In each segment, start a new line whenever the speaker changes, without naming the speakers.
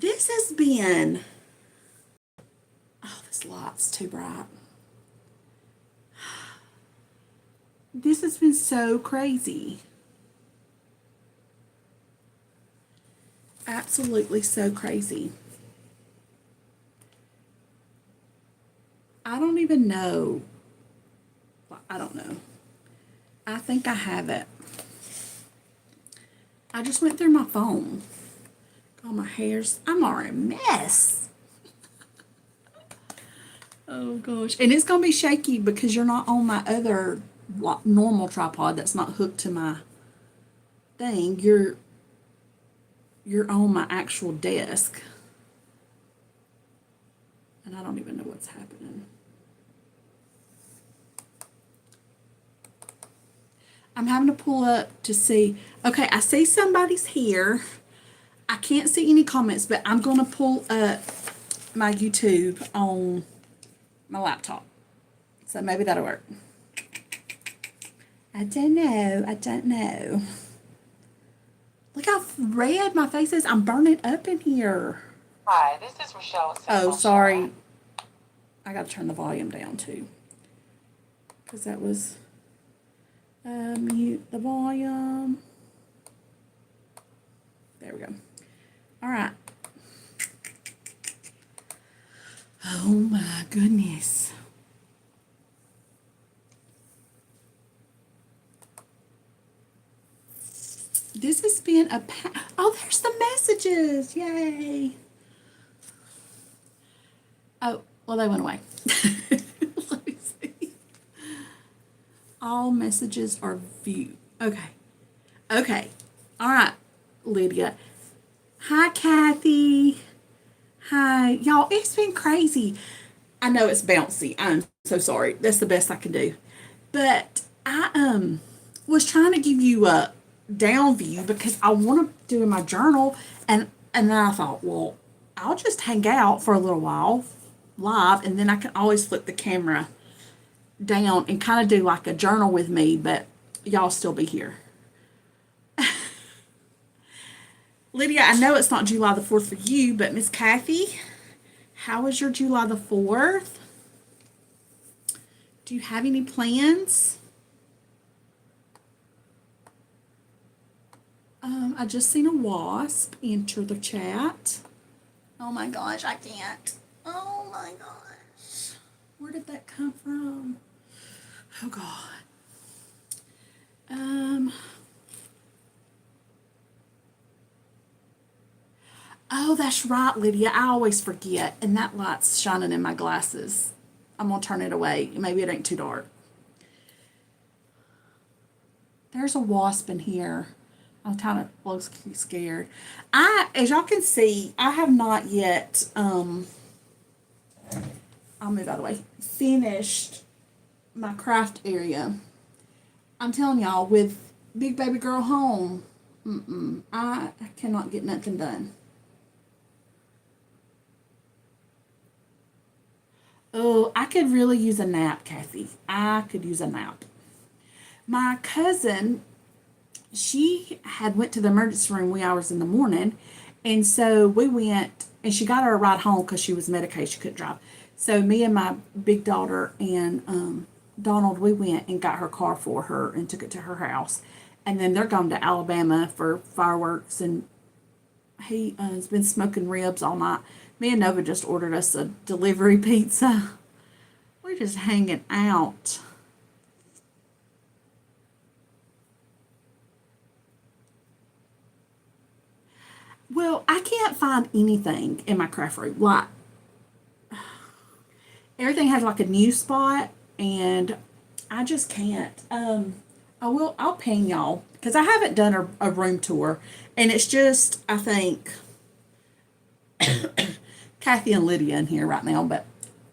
This has been, oh, this light's too bright. This has been so crazy. Absolutely so crazy. I don't even know. I don't know. I think I have it. I just went through my phone. Oh, my hair's, I'm already a mess. Oh gosh. And it's going to be shaky because you're not on my other normal tripod that's not hooked to my thing. You're on my actual desk. And I don't even know what's happening. I'm having to pull up to see. Okay, I see somebody's here. I can't see any comments, but I'm going to pull up my YouTube on my laptop. So maybe that'll work. I don't know. I don't know. Look how red my face is. I'm burning up in here.
Hi, this is Rochelle.
Oh, sorry. I got to turn the volume down too. Because that was... mute the volume. There we go. All right. Oh my goodness. This has been a oh, there's the messages. Yay. Oh, well, they went away. Let me see. All messages are viewed. Okay. Okay. All right, Lydia. Hi, Kathy. Hi. Y'all, it's been crazy. I know it's bouncy. I'm so sorry. That's the best I can do. But I was trying to give you a down view because I want to do in my journal, and then I thought, well, I'll just hang out for a little while live, and then I can always flip the camera down and kind of do like a journal with me, but y'all still be here. Lydia, I know it's not July the 4th for you, but Miss Kathy, how was your July the 4th? Do you have any plans? I just seen a wasp enter the chat. Oh my gosh, I can't. Oh my gosh. Where did that come from? Oh God. Oh, that's right, Lydia. I always forget. And that light's shining in my glasses. I'm going to turn it away. Maybe it ain't too dark. There's a wasp in here. I'm kind of looks scared. As y'all can see, I have not yet, I'll move out of the way, finished my craft area. I'm telling y'all, with big baby girl home, I cannot get nothing done. Oh, I could really use a nap, Kathy. I could use a nap. My cousin, she had went to the emergency room wee hours in the morning, and so we went, and she got her a ride home because she was medicated, she couldn't drive. So me and my big daughter and Donald, we went and got her car for her and took it to her house, and then they're going to Alabama for fireworks, and he has been smoking ribs all night. Me and Nova just ordered us a delivery pizza. We're just hanging out. Well, I can't find anything in my craft room. Like, everything has like a new spot, and I just can't. I'll ping y'all because I haven't done a room tour, and it's just, I think, Kathy and Lydia in here right now, but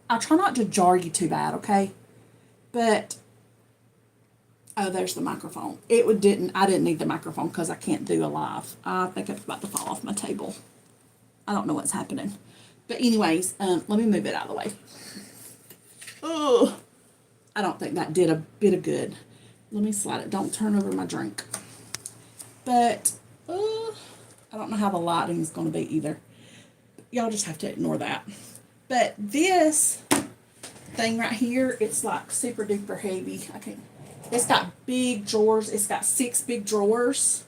I'll try not to jar you too bad, okay? But oh, there's the microphone. I didn't need the microphone because I can't do a live. I think it's about to fall off my table. I don't know what's happening. But anyways, let me move it out of the way. Oh, I don't think that did a bit of good. Let me slide it. Don't turn over my drink. But I don't know how the lighting is going to be either. y'all just have to ignore that. But this thing right here, it's like super duper heavy. I can't. It's got big drawers. It's got 6 big drawers,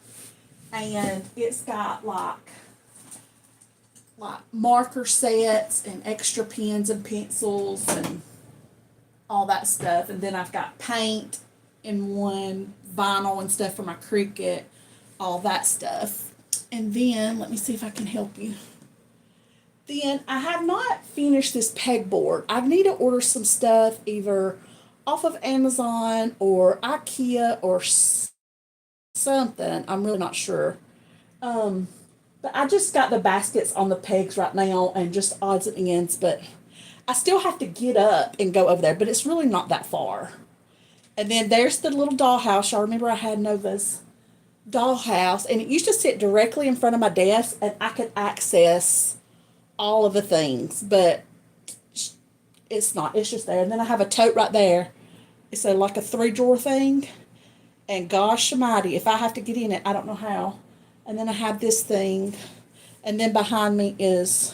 and it's got like marker sets and extra pens and pencils and all that stuff. And then I've got paint in one, vinyl and stuff for my Cricut, all that stuff. And then let me see if I can help you. Then I have not finished this pegboard. I need to order some stuff either off of Amazon or IKEA or something. I'm really not sure. But I just got the baskets on the pegs right now and just odds and ends, but I still have to get up and go over there, but it's really not that far. And then there's the little dollhouse. I remember I had Nova's dollhouse, and it used to sit directly in front of my desk, and I could access all of the things, but it's not. It's just there. And then I have a tote right there. It's like a 3-drawer thing, and gosh almighty, if I have to get in it, I don't know how. And then I have this thing, and then behind me is,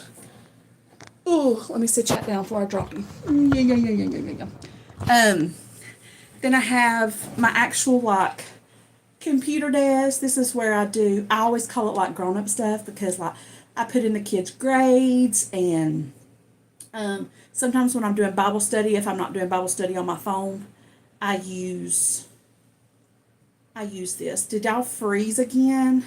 ooh, let me sit chat down before I drop you. Then I have my actual like computer desk. This is where I always call it like grown up stuff because like I put in the kids' grades, and sometimes when I'm doing Bible study, if I'm not doing Bible study on my phone, I use this. Did y'all freeze again?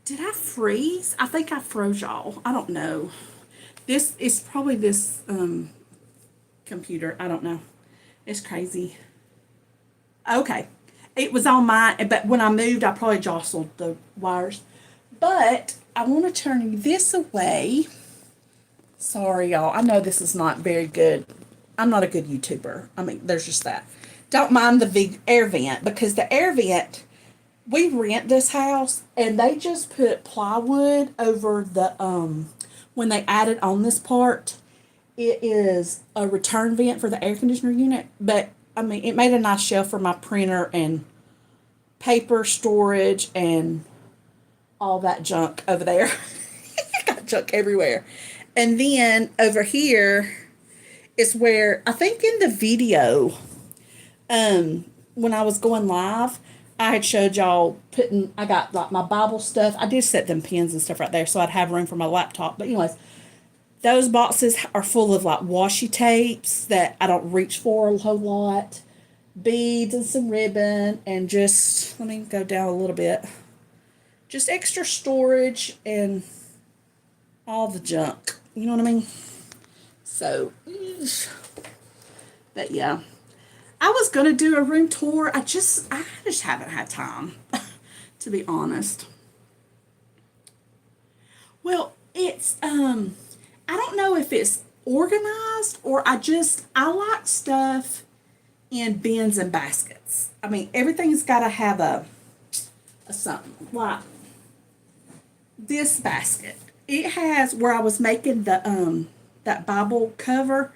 Did I freeze? I think I froze y'all. I don't know. This is probably this computer. I don't know. It's crazy. Okay. It was on mine, but when I moved, I probably jostled the wires. But I want to turn this away. Sorry, y'all. I know this is not very good. I'm not a good YouTuber. I mean, there's just that. Don't mind the big air vent, because the air vent, we rent this house, and they just put plywood over the when they added on this part. It is a return vent for the air conditioner unit, but I mean, it made a nice shelf for my printer and paper storage and all that junk over there. I got junk everywhere. And then over here is where I think in the video, when I was going live, I had showed y'all I got like my Bible stuff. I did set them pens and stuff right there so I'd have room for my laptop. But anyways, those boxes are full of like washi tapes that I don't reach for a whole lot, beads and some ribbon, and just, let me go down a little bit, just extra storage and all the junk. You know what I mean? So, but yeah. I was going to do a room tour. I just haven't had time, to be honest. Well, it's, I don't know if it's organized or I like stuff in bins and baskets. I mean, everything's got to have a something. Like this basket. It has, where I was making the, that Bible cover,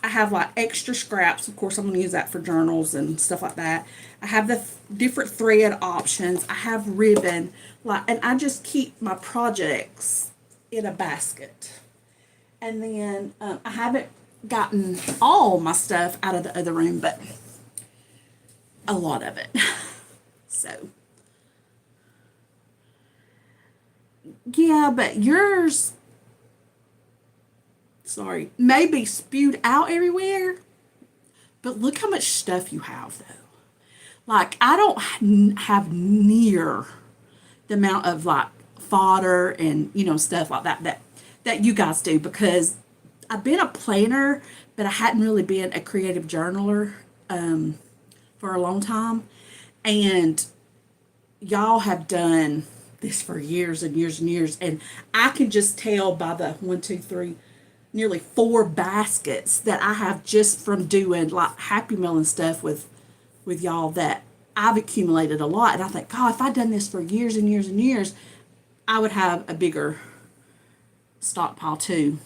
I have like extra scraps. Of course, I'm going to use that for journals and stuff like that. I have the different thread options. I have ribbon, and I just keep my projects in a basket. And then I haven't gotten all my stuff out of the other room, but a lot of it. So, yeah, but yours, sorry, may be spewed out everywhere, but look how much stuff you have, though. Like, I don't have near the amount of, like, fodder and, stuff like that you guys do, because I've been a planner, but I hadn't really been a creative journaler for a long time. And y'all have done this for years and years and years. And I can just tell by the 1, 2, 3, nearly 4 baskets that I have just from doing like Happy Meal and stuff with y'all, that I've accumulated a lot. And I think, God, if I'd done this for years and years and years, I would have a bigger stockpile too.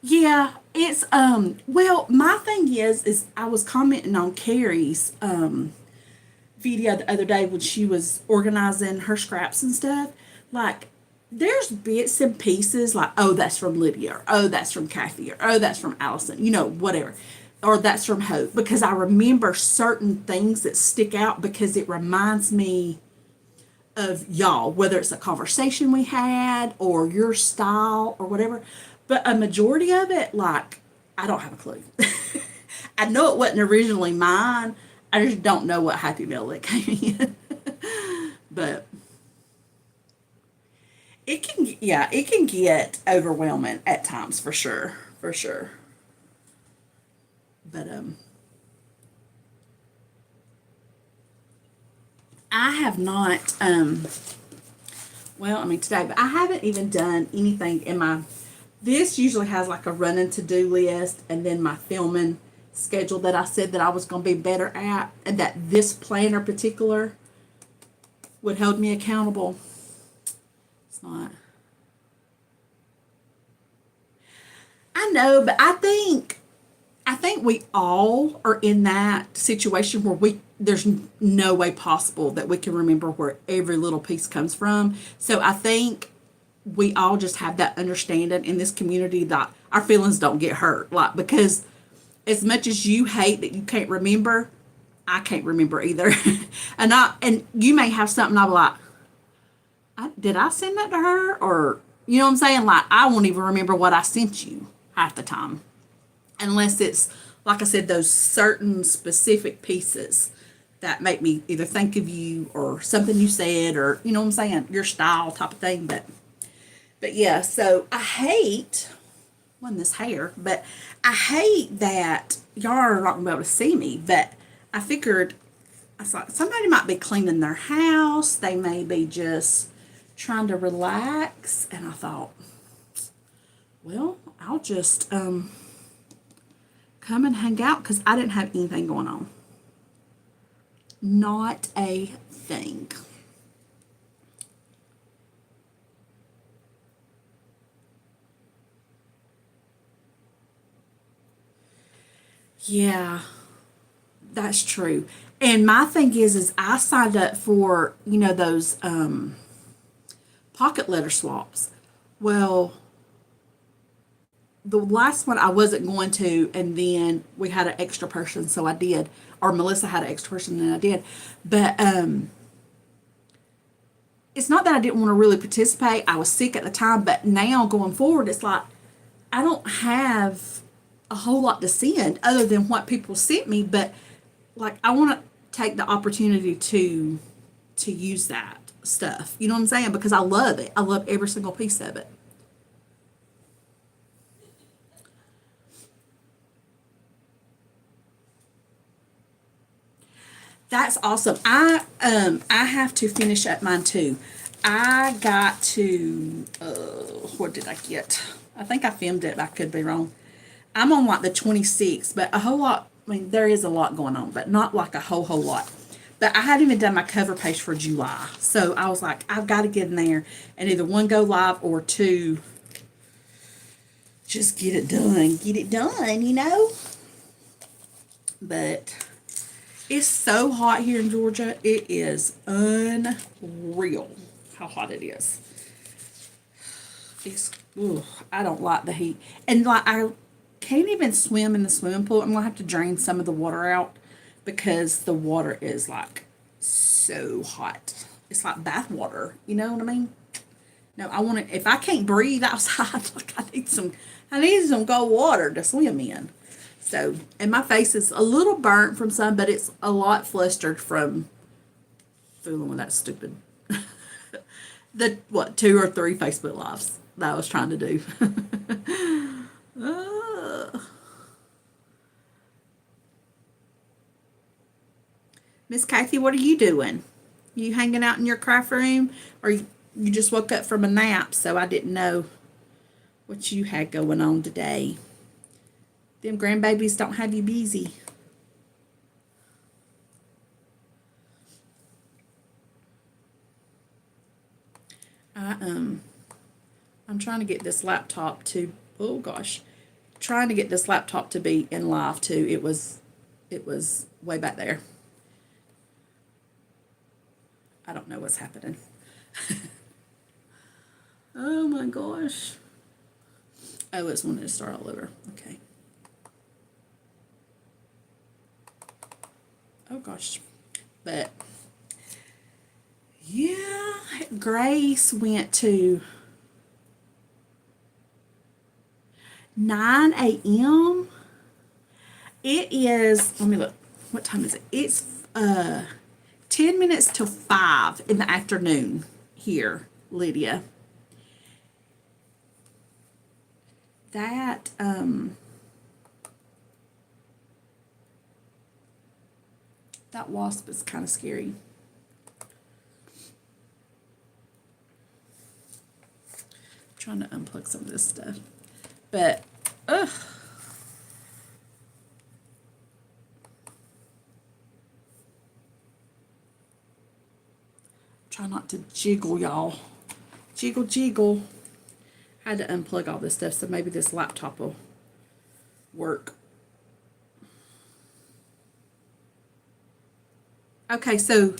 Yeah, it's well, my thing is I was commenting on Carrie's video the other day when she was organizing her scraps and stuff. Like, there's bits and pieces like, oh, that's from Lydia, or oh, that's from Kathy, or oh, that's from Allison, whatever. Or that's from Hope. Because I remember certain things that stick out because it reminds me of y'all, whether it's a conversation we had or your style or whatever. But a majority of it, like, I don't have a clue. I know it wasn't originally mine. I just don't know what Happy Meal it came in. But it can get overwhelming at times for sure, for sure. But I have not well, I mean today, but I haven't even done anything in my. This usually has like a running to do list and then my filming schedule that I said that I was going to be better at, and that this planner particular would hold me accountable. It's not. I know, but I think we all are in that situation where there's no way possible that we can remember where every little piece comes from. So I think we all just have that understanding in this community that our feelings don't get hurt. Like, because as much as you hate that you can't remember, I can't remember either. And you may have something I'll be like, did I send that to her? Or you know what I'm saying? Like, I won't even remember what I sent you half the time. Unless it's, like I said, those certain specific pieces that make me either think of you or something you said, or you know what I'm saying, your style type of thing. But yeah, so I hate, wasn't this hair, but I hate that y'all are not gonna be able to see me. But I figured, I thought somebody might be cleaning their house, they may be just trying to relax, and I thought, well, I'll just come and hang out because I didn't have anything going on. Not a thing. Yeah, that's true. And my thing is I signed up for, those pocket letter swaps. Well, the last one I wasn't going to, and then we had an extra person, so I did. Or Melissa had an extra person, and I did. But it's not that I didn't want to really participate. I was sick at the time, but now going forward, it's like I don't have a whole lot to send other than what people sent me. But like, I want to take the opportunity to use that stuff. You know what I'm saying? Because I love it. I love every single piece of it. That's awesome. I have to finish up mine too. I got to what did I get? I think I filmed it, but I could be wrong. I'm on like the 26th, but a whole lot. I mean, there is a lot going on, but not like a whole lot. But I hadn't even done my cover page for July, so I was like, I've got to get in there and either one go live or two, just get it done. But it's so hot here in Georgia. It is unreal how hot it is. It's, ugh, I don't like the heat. And like, I can't even swim in the swimming pool. I'm going to have to drain some of the water out because the water is like so hot. It's like bath water. You know what I mean? No, I want to, if I can't breathe outside, like I need some cold water to swim in. So, and my face is a little burnt from sun, but it's a lot flustered from fooling with that stupid, the, what, 2 or 3 Facebook Lives that I was trying to do. uh, Miss Kathy, what are you doing? You hanging out in your craft room, or you just woke up from a nap, so I didn't know what you had going on today. Them grandbabies don't have you busy. I I'm trying to get this laptop to, oh gosh, trying to get this laptop to be in live too. It was way back there. I don't know what's happening. Oh my gosh. Oh, it's wanting to start all over. Okay. Oh gosh. But yeah, Grace went to 9 a.m. It is, let me look. What time is it? It's 10 minutes till 5 in the afternoon here, Lydia. That that wasp is kind of scary. I'm trying to unplug some of this stuff. But ugh. Try not to jiggle, y'all. Jiggle, jiggle. I had to unplug all this stuff, so maybe this laptop will work. Okay, so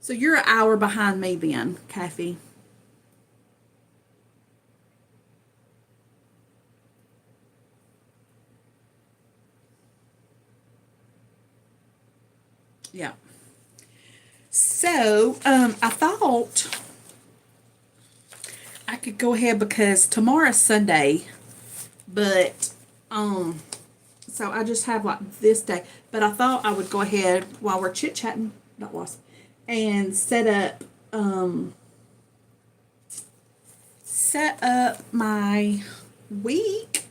you're an hour behind me then, Kathy. Yeah. So, I thought I could go ahead because tomorrow's Sunday, but, so I just have like this day, but I thought I would go ahead while we're chit-chatting, not wasp, and set up my week.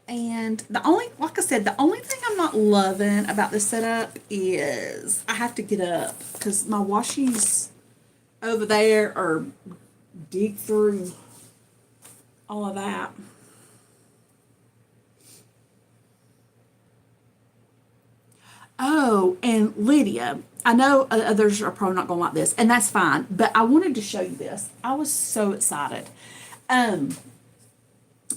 And the only, like I said, the only thing I'm not loving about this setup is I have to get up because my washies over there are dig through all of that. Oh, and Lydia, I know others are probably not going to like this, and that's fine, but I wanted to show you this. I was so excited.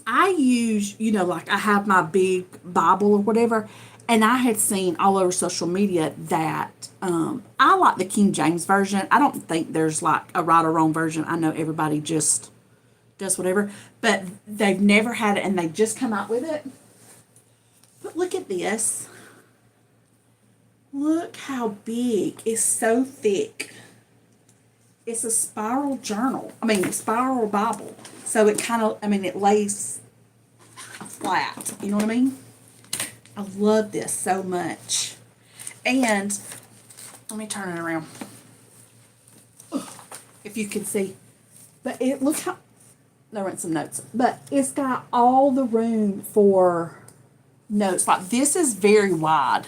I use, like I have my big Bible or whatever, and I had seen all over social media that I like the King James Version. I don't think there's like a right or wrong version. I know everybody just does whatever, but they've never had it, and they just come out with it. But look at this. Look how big. It's so thick. It's a spiral journal. Spiral Bible. So it kind of, it lays flat. You know what I mean? I love this so much. And let me turn it around. If you can see. But look how, there went some notes. But it's got all the room for notes. Like this is very wide.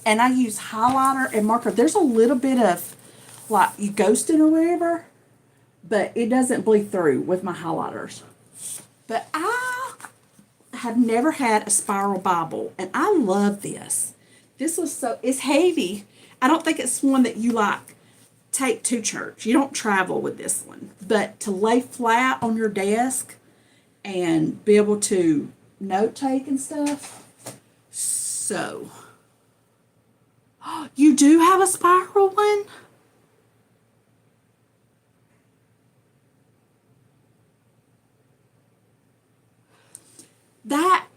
And I use highlighter and marker. There's a little bit of like you ghosting or whatever, but it doesn't bleed through with my highlighters. But I have never had a spiral Bible, and I love this. This was it's heavy. I don't think it's one that you like take to church. You don't travel with this one, but to lay flat on your desk and be able to note take and stuff. So, you do have a spiral one?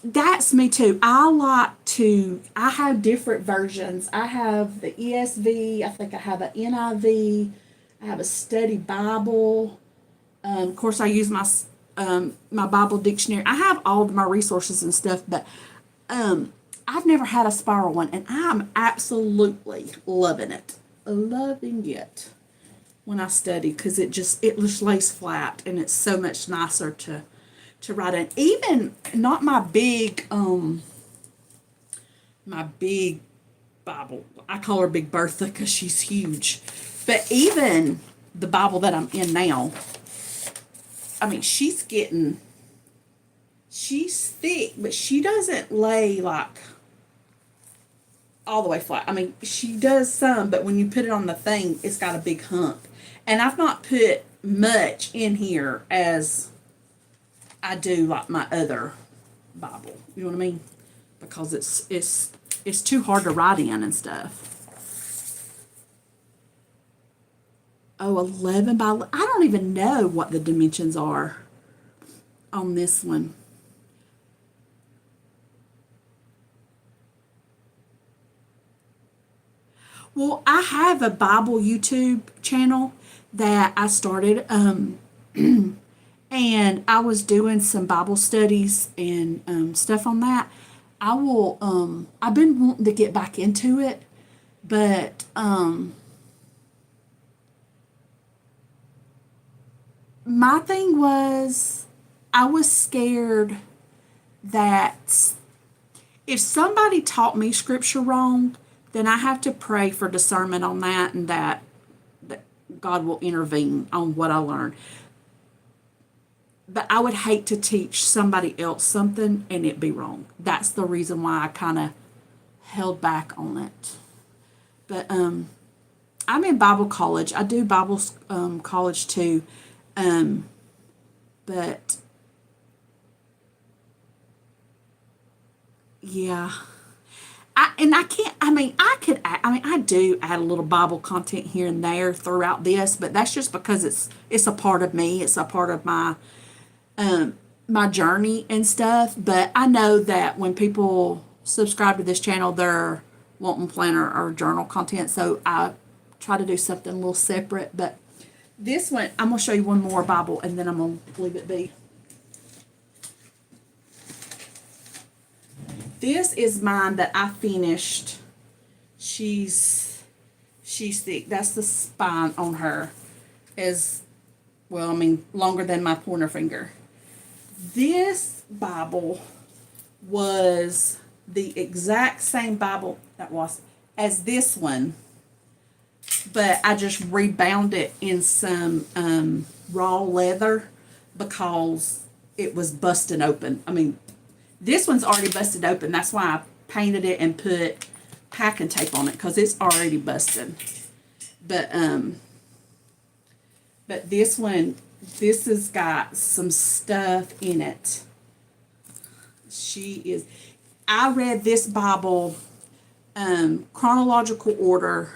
That's me too. I have different versions. I have the ESV, I think I have an NIV, I have a study Bible. Of course I use my Bible dictionary. I have all of my resources and stuff, but I've never had a spiral one, and I'm absolutely loving it. Loving it when I study, because it just lays flat, and it's so much nicer to write in. Even not my big Bible. I call her Big Bertha because she's huge. But even the Bible that I'm in now, she's thick, but she doesn't lay like all the way flat. She does some, but when you put it on the thing, it's got a big hump. And I've not put much in here as I do like my other Bible. You know what I mean? Because it's too hard to write in and stuff. Oh, 11 by 11. I don't even know what the dimensions are on this one. Well, I have a Bible YouTube channel that I started, and I was doing some Bible studies and stuff on that. I've been wanting to get back into it, but my thing was I was scared that if somebody taught me scripture wrong, then I have to pray for discernment on that, and that God will intervene on what I learned. But I would hate to teach somebody else something and it be wrong. That's the reason why I kind of held back on it. But I'm in Bible college. I do Bible college too. But yeah. I do add a little Bible content here and there throughout this, but that's just because it's a part of me. It's a part of my journey and stuff. But I know that when people subscribe to this channel, they're wanting planner or journal content, so I try to do something a little separate. But this one, I'm gonna show you one more Bible, and then I'm gonna leave it be. This is mine that I finished. She's thick. That's the spine on her. Is, well, I mean, longer than my pointer finger. This Bible was the exact same Bible as this one, but I just rebound it in some raw leather because it was busting open. I mean, this one's already busted open. That's why I painted it and put packing tape on it, because it's already busted. But this one, this has got some stuff in it. I read this Bible chronological order.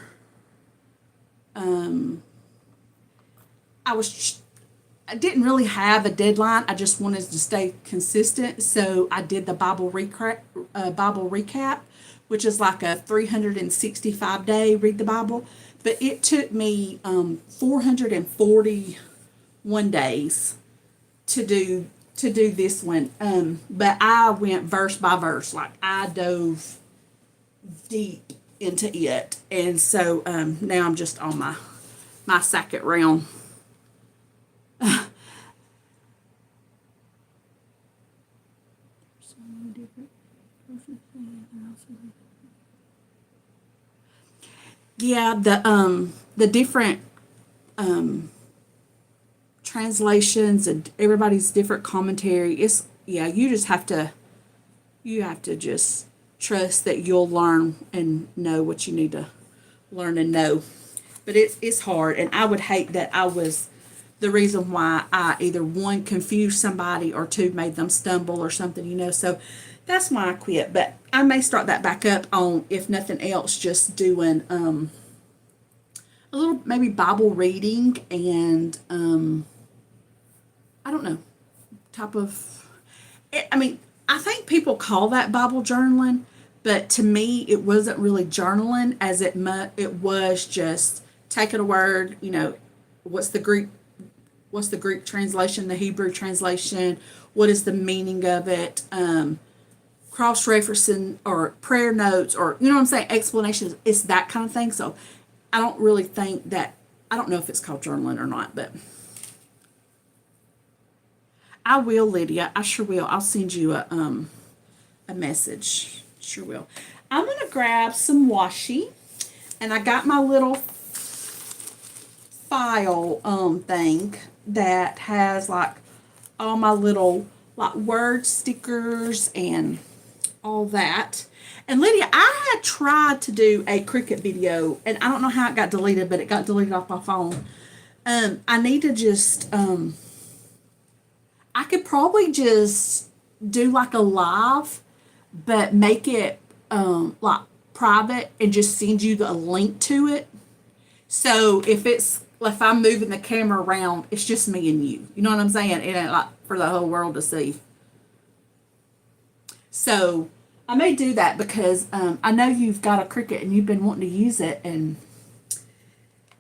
I didn't really have a deadline. I just wanted to stay consistent. So I did the Bible recap, which is like a 365-day read the Bible. But it took me 441 days to do this one. But I went verse by verse. Like, I dove deep into it. And so now I'm just on my second round. Yeah, the different translations and everybody's different commentary. You have to just trust that you'll learn and know what you need to learn and know. But it's hard, and I would hate that I was the reason why I either, one, confused somebody, or two, made them stumble or something, so that's why I quit. But I may start that back up on, if nothing else, just doing a little maybe Bible reading and I don't know, type of, I think people call that Bible journaling, but to me it wasn't really journaling, as it was just taking a word, what's the Greek translation, the Hebrew translation, what is the meaning of it, cross-referencing or prayer notes, or, what I'm saying, explanations. It's that kind of thing. So I don't really think that, I don't know if it's called journaling or not, but I will, Lydia. I sure will. I'll send you a message. Sure will. I'm going to grab some washi, and I got my little file thing that has like all my little like word stickers and all that. And Lydia, I had tried to do a Cricut video, and I don't know how it got deleted, but it got deleted off my phone. I need to just I could probably just do like a live, but make it like private and just send you a link to it. So if I'm moving the camera around, it's just me and you. You know what I'm saying? It ain't like for the whole world to see. So I may do that because I know you've got a Cricut and you've been wanting to use it, and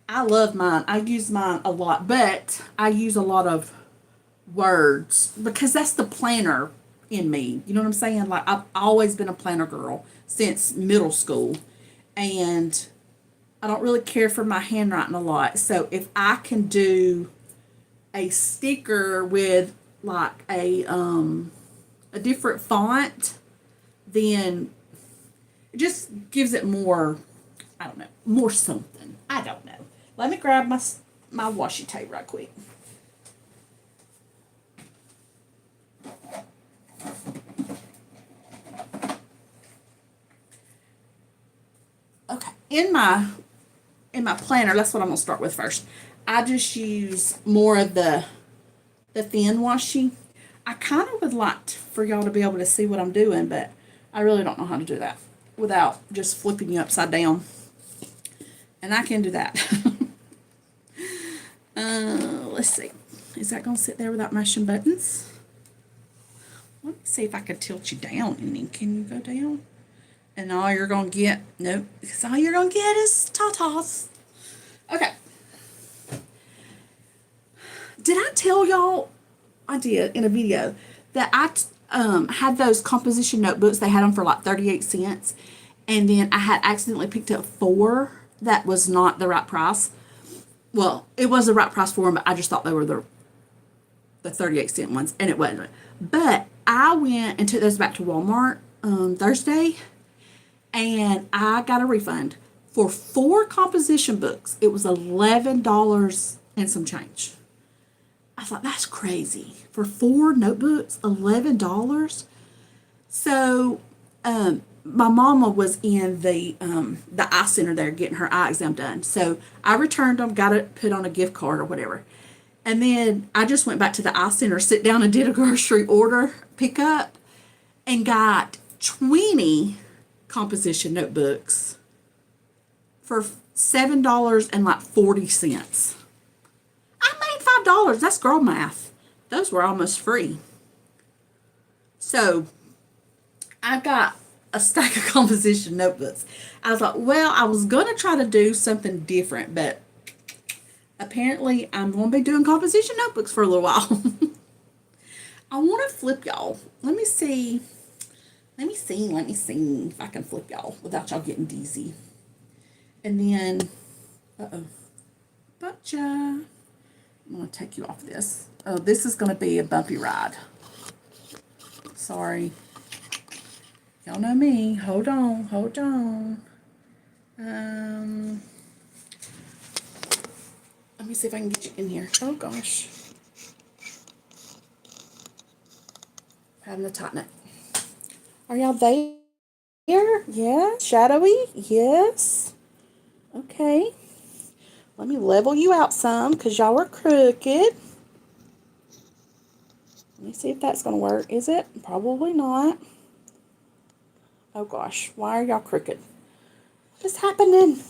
I love mine. I use mine a lot, but I use a lot of words because that's the planner in me. You know what I'm saying? Like I've always been a planner girl since middle school, and I don't really care for my handwriting a lot. So if I can do a sticker with like a different font, then it just gives it more, I don't know, more something. I don't know. Let me grab my washi tape right quick. Okay, in my planner, that's what I'm gonna start with first. I just use more of the thin washi. I kind of would like for y'all to be able to see what I'm doing, but I really don't know how to do that without just flipping you upside down. And I can do that. Let's see. Is that going to sit there without mashing buttons? Let me see if I can tilt you down. Can you go down? And all you're going to get, nope, because all you're going to get is tatas. Okay. Did I tell y'all, I did in a video, that I had those composition notebooks. They had them for like 38 cents. And then I had accidentally picked up 4 that was not the right price. Well, it was the right price for them, but I just thought they were the 38-cent ones, and it wasn't. But I went and took those back to Walmart Thursday, and I got a refund. For 4 composition books, it was $11 and some change. I thought, that's crazy. For 4 notebooks, $11? So, my mama was in the eye center there getting her eye exam done. So I returned them, got it put on a gift card or whatever. And then I just went back to the eye center, sit down and did a grocery order pickup, and got 20 composition notebooks for $7.40. I made $5. That's girl math. Those were almost free. So I got a stack of composition notebooks. I was like, well, I was going to try to do something different, but apparently I'm going to be doing composition notebooks for a little while. I want to flip y'all. Let me see if I can flip y'all without y'all getting dizzy. And then, gotcha. I'm going to take you off this. Oh, this is going to be a bumpy ride. Sorry. Y'all know me. Hold on. Let me see if I can get you in here. Oh, gosh. Having to tighten it. Are y'all there? Yeah? Shadowy? Yes. Okay. Let me level you out some because y'all are crooked. Let me see if that's going to work. Is it? Probably not. Oh gosh, why are y'all crooked? What's happening?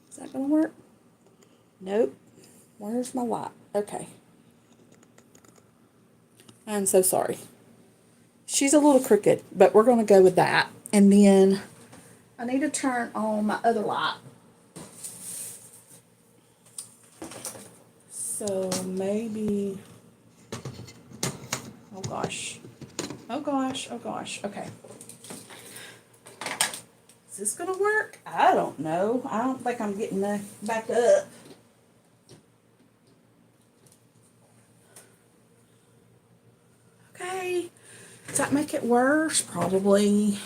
Is that gonna work? Nope. Where's my light? Okay. I'm so sorry. She's a little crooked, but we're gonna go with that. And then I need to turn on my other light. So maybe, oh gosh. Okay. Is this gonna work? I don't know. I don't think I'm getting that back up. Okay. Does that make it worse? Probably.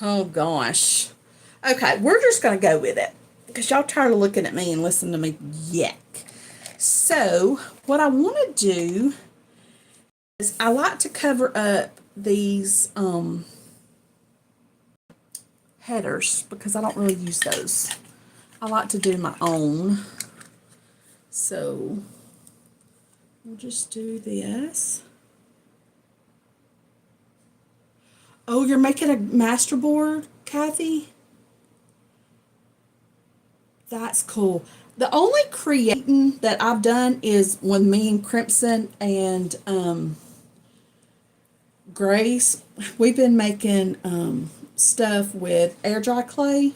Oh gosh. Okay, we're just gonna go with it because y'all tired of looking at me and listening to me yuck. So what I want to do is I like to cover up these headers because I don't really use those. I like to do my own. So we'll just do this. Oh, you're making a masterboard, Kathy? That's cool. The only creating that I've done is when me and Crimson and Grace, we've been making stuff with air dry clay.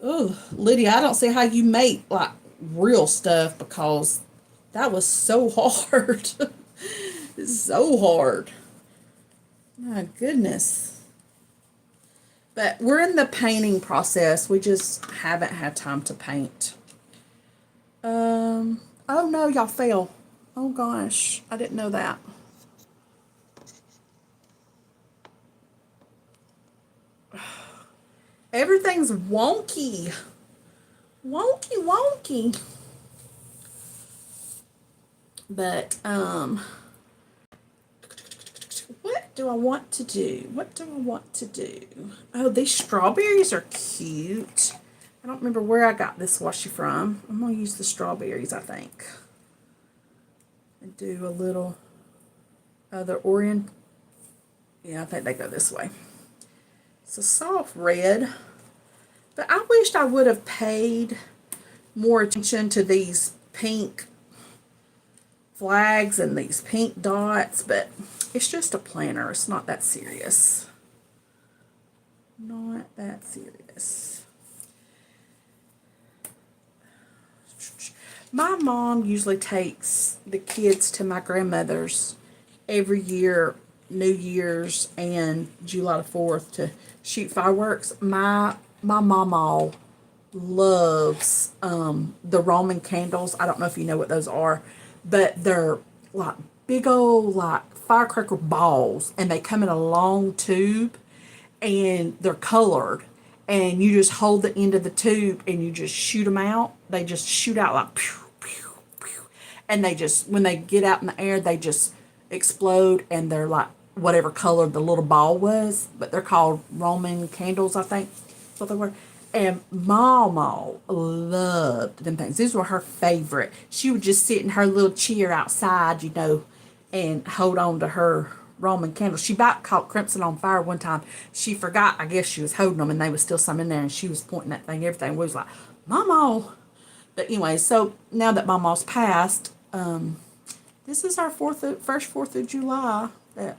Oh, Lydia, I don't see how you make like real stuff because that was so hard. It's so hard. My goodness. But we're in the painting process. We just haven't had time to paint. Oh no, y'all fell. Oh gosh, I didn't know that. Everything's wonky. Wonky, wonky. But, what do I want to do? What do I want to do? Oh, these strawberries are cute. I don't remember where I got this washi from. I'm going to use the strawberries, I think. And do a little other orient. Yeah, I think they go this way. It's a soft red. But I wished I would have paid more attention to these pink flags and these pink dots, but it's just a planner. It's not that serious. Not that serious. My mom usually takes the kids to my grandmother's every year, New Year's and July the 4th to shoot fireworks. My mama loves the Roman candles. I don't know if you know what those are, but they're like big old like firecracker balls, and they come in a long tube, and they're colored, and you just hold the end of the tube and you just shoot them out. They just shoot out like pew, pew, pew, and they just, when they get out in the air, they just explode, and they're like whatever color the little ball was, but they're called Roman candles, I think that's what they were. And Mama loved them things. These were her favorite. She would just sit in her little chair outside, you know, and hold on to her Roman candles. She about caught Crimson on fire one time. She forgot, I guess she was holding them, and they was still some in there, and she was pointing that thing, everything. We was like, Mama. But anyway, so now that Mama's passed, this is our first 4th of July that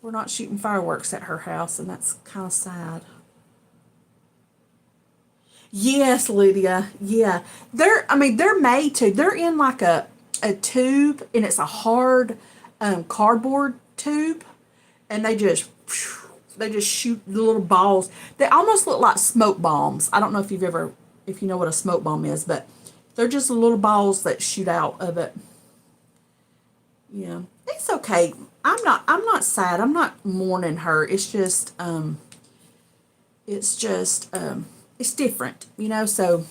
we're not shooting fireworks at her house, and that's kind of sad. Yes, Lydia. Yeah. They're made to. They're in like a tube, and it's a hard cardboard tube, and they just shoot the little balls. They almost look like smoke bombs. I don't know if you know what a smoke bomb is, but they're just little balls that shoot out of it. Yeah. It's okay. I'm not sad. I'm not mourning her. It's just it's different, you know. So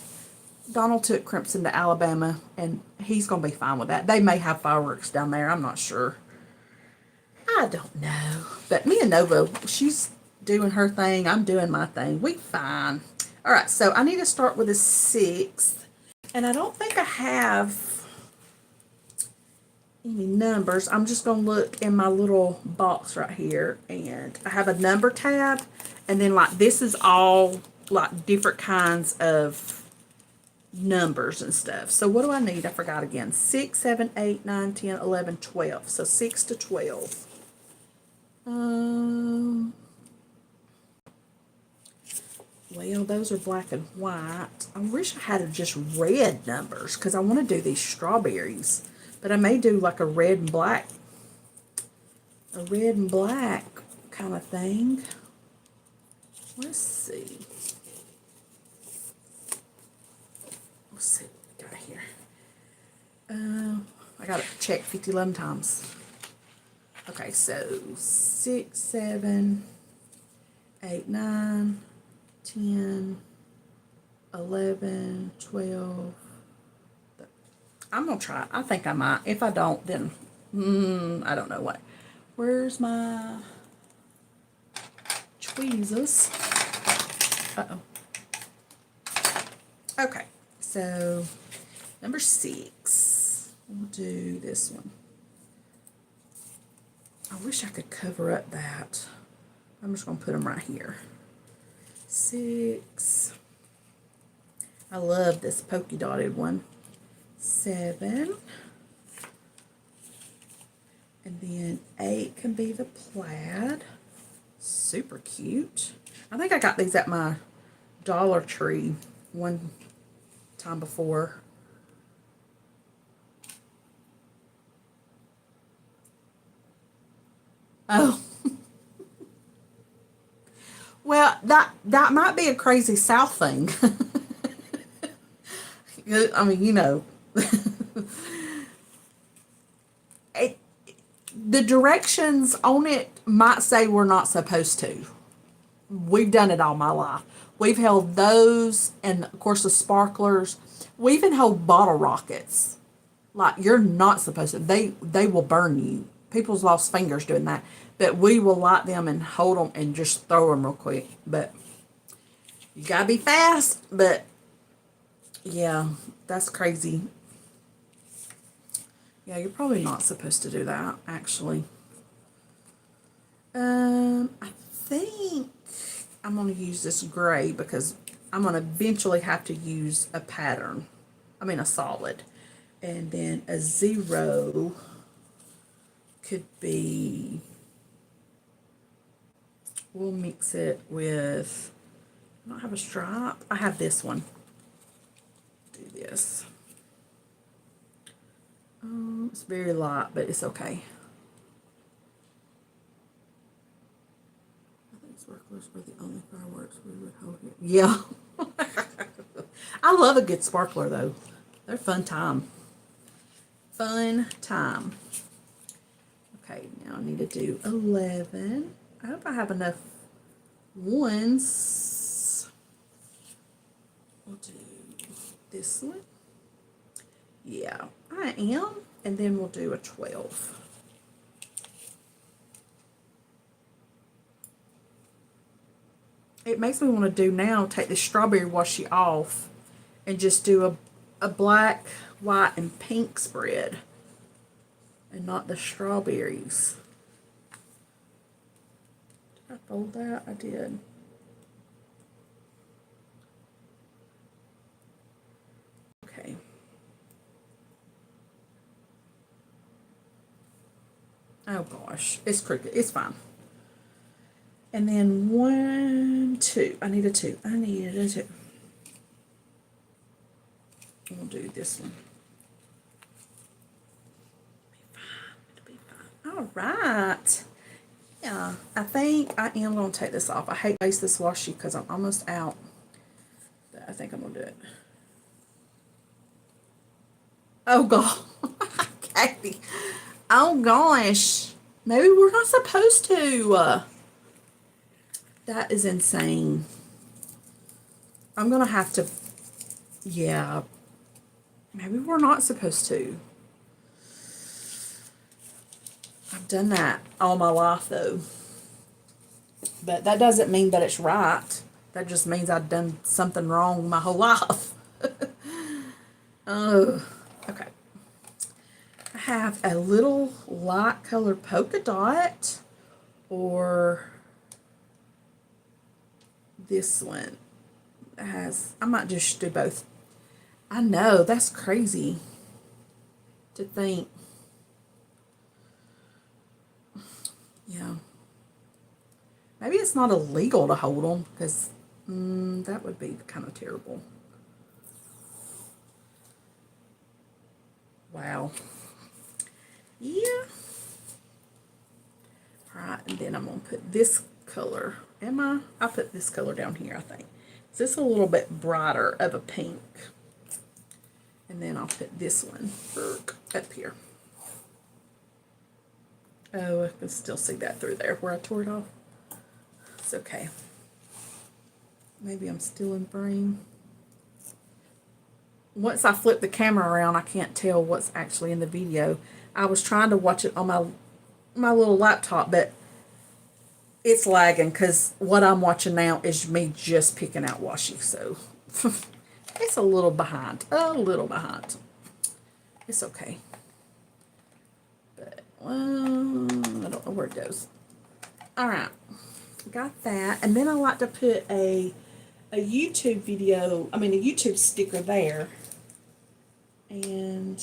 Donald took Crimson to Alabama, and he's going to be fine with that. They may have fireworks down there. I'm not sure. I don't know. But me and Nova, she's doing her thing. I'm doing my thing. We fine. All right, so I need to start with a 6th. And I don't think I have any numbers. I'm just going to look in my little box right here. And I have a number tab. And then, like, this is all like different kinds of numbers and stuff. So what do I need? I forgot again. 6, 7, 8, 9, 10, 11, 12. So 6 to 12. Well, those are black and white. I wish I had just red numbers because I want to do these strawberries. But I may do like a red and black kind of thing. Let's see. Let's see what we got here. I got to check 50-11 times. Okay, so 6, 7, 8, 9, 10, 11, 12. I'm going to try. I think I might. If I don't, then I don't know what. Where's my tweezers. Uh-oh. Okay, so number 6. We'll do this one. I wish I could cover up that. I'm just going to put them right here. 6. I love this polka dotted one. 7. And then 8 can be the plaid. Super cute. I think I got these at my Dollar Tree one time before. Oh. Well, that might be a crazy South thing. I mean, you know. The directions on it might say we're not supposed to. We've done it all my life. We've held those, and of course the sparklers. We even hold bottle rockets. Like, you're not supposed to. They will burn you. People's lost fingers doing that. But we will light them and hold them and just throw them real quick. But you gotta be fast. But yeah, that's crazy. Yeah, you're probably not supposed to do that, actually. I think I'm going to use this gray because I'm going to eventually have to use a pattern. I mean, a solid. And then a 0 could be, we'll mix it with, I don't have a stripe. I have this one. Do this. It's very light, but it's okay. I think sparklers were the only fireworks we would hold here. Yeah. I love a good sparkler, though. They're fun time. Fun time. Okay, now I need to do 11. I hope I have enough ones. We'll do this one. Yeah, I am. And then we'll do a 12. It makes me want to do now, take the strawberry washi off and just do a black, white, and pink spread. And not the strawberries. Did I fold that? I did. Okay. Oh gosh, it's crooked. It's fine. And then 1, 2. I need a 2. I needed a 2. We'll do this one. It'll be fine. All right. Yeah, I think I am going to take this off. I hate to waste this washi because I'm almost out. But I think I'm going to do it. Oh God. Kathy. Oh gosh. Maybe we're not supposed to. That is insane. I'm going to have to, yeah, maybe we're not supposed to. I've done that all my life, though. But that doesn't mean that it's right. That just means I've done something wrong my whole life. Oh, okay. I have a little light colored polka dot, or this one has, I might just do both. I know, that's crazy to think. Yeah. Maybe it's not illegal to hold them, because that would be kind of terrible. Wow. Yeah. Alright, and then I'm going to put this color. I'll put this color down here, I think. So it's a little bit brighter of a pink. And then I'll put this one up here. Oh, I can still see that through there where I tore it off. It's okay. Maybe I'm still in frame. Once I flip the camera around, I can't tell what's actually in the video. I was trying to watch it on my little laptop, but it's lagging because what I'm watching now is me just picking out washi. So it's a little behind. A little behind. It's okay. But, well, I don't know where it goes. All right. Got that. And then I like to put a YouTube video, I mean a YouTube sticker there. And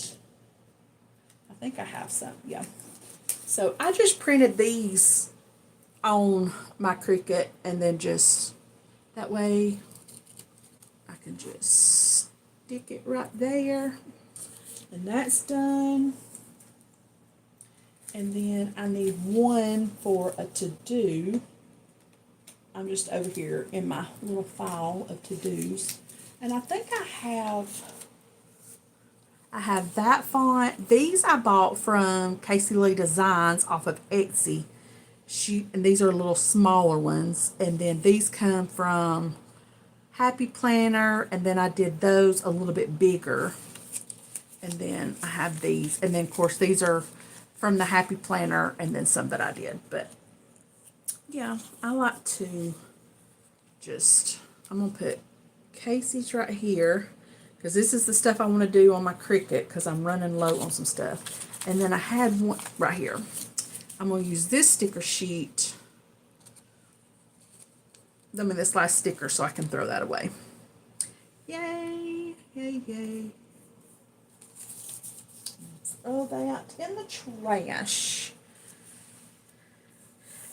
I think I have some, yeah. So I just printed these on my Cricut, and then just, that way I can just stick it right there. And that's done. And then I need one for a to-do. I'm just over here in my little file of to-dos. And I think I have that font. These I bought from Casey Lee Designs off of Etsy. And these are little smaller ones. And then these come from Happy Planner. And then I did those a little bit bigger. And then I have these. And then, of course, these are from the Happy Planner. And then some that I did. But, yeah, I like to just, I'm going to put Casey's right here. Because this is the stuff I want to do on my Cricut, because I'm running low on some stuff. And then I had one right here. I'm going to use this sticker sheet. I mean, this last sticker, so I can throw that away. Yay! Yay, yay. Throw that in the trash.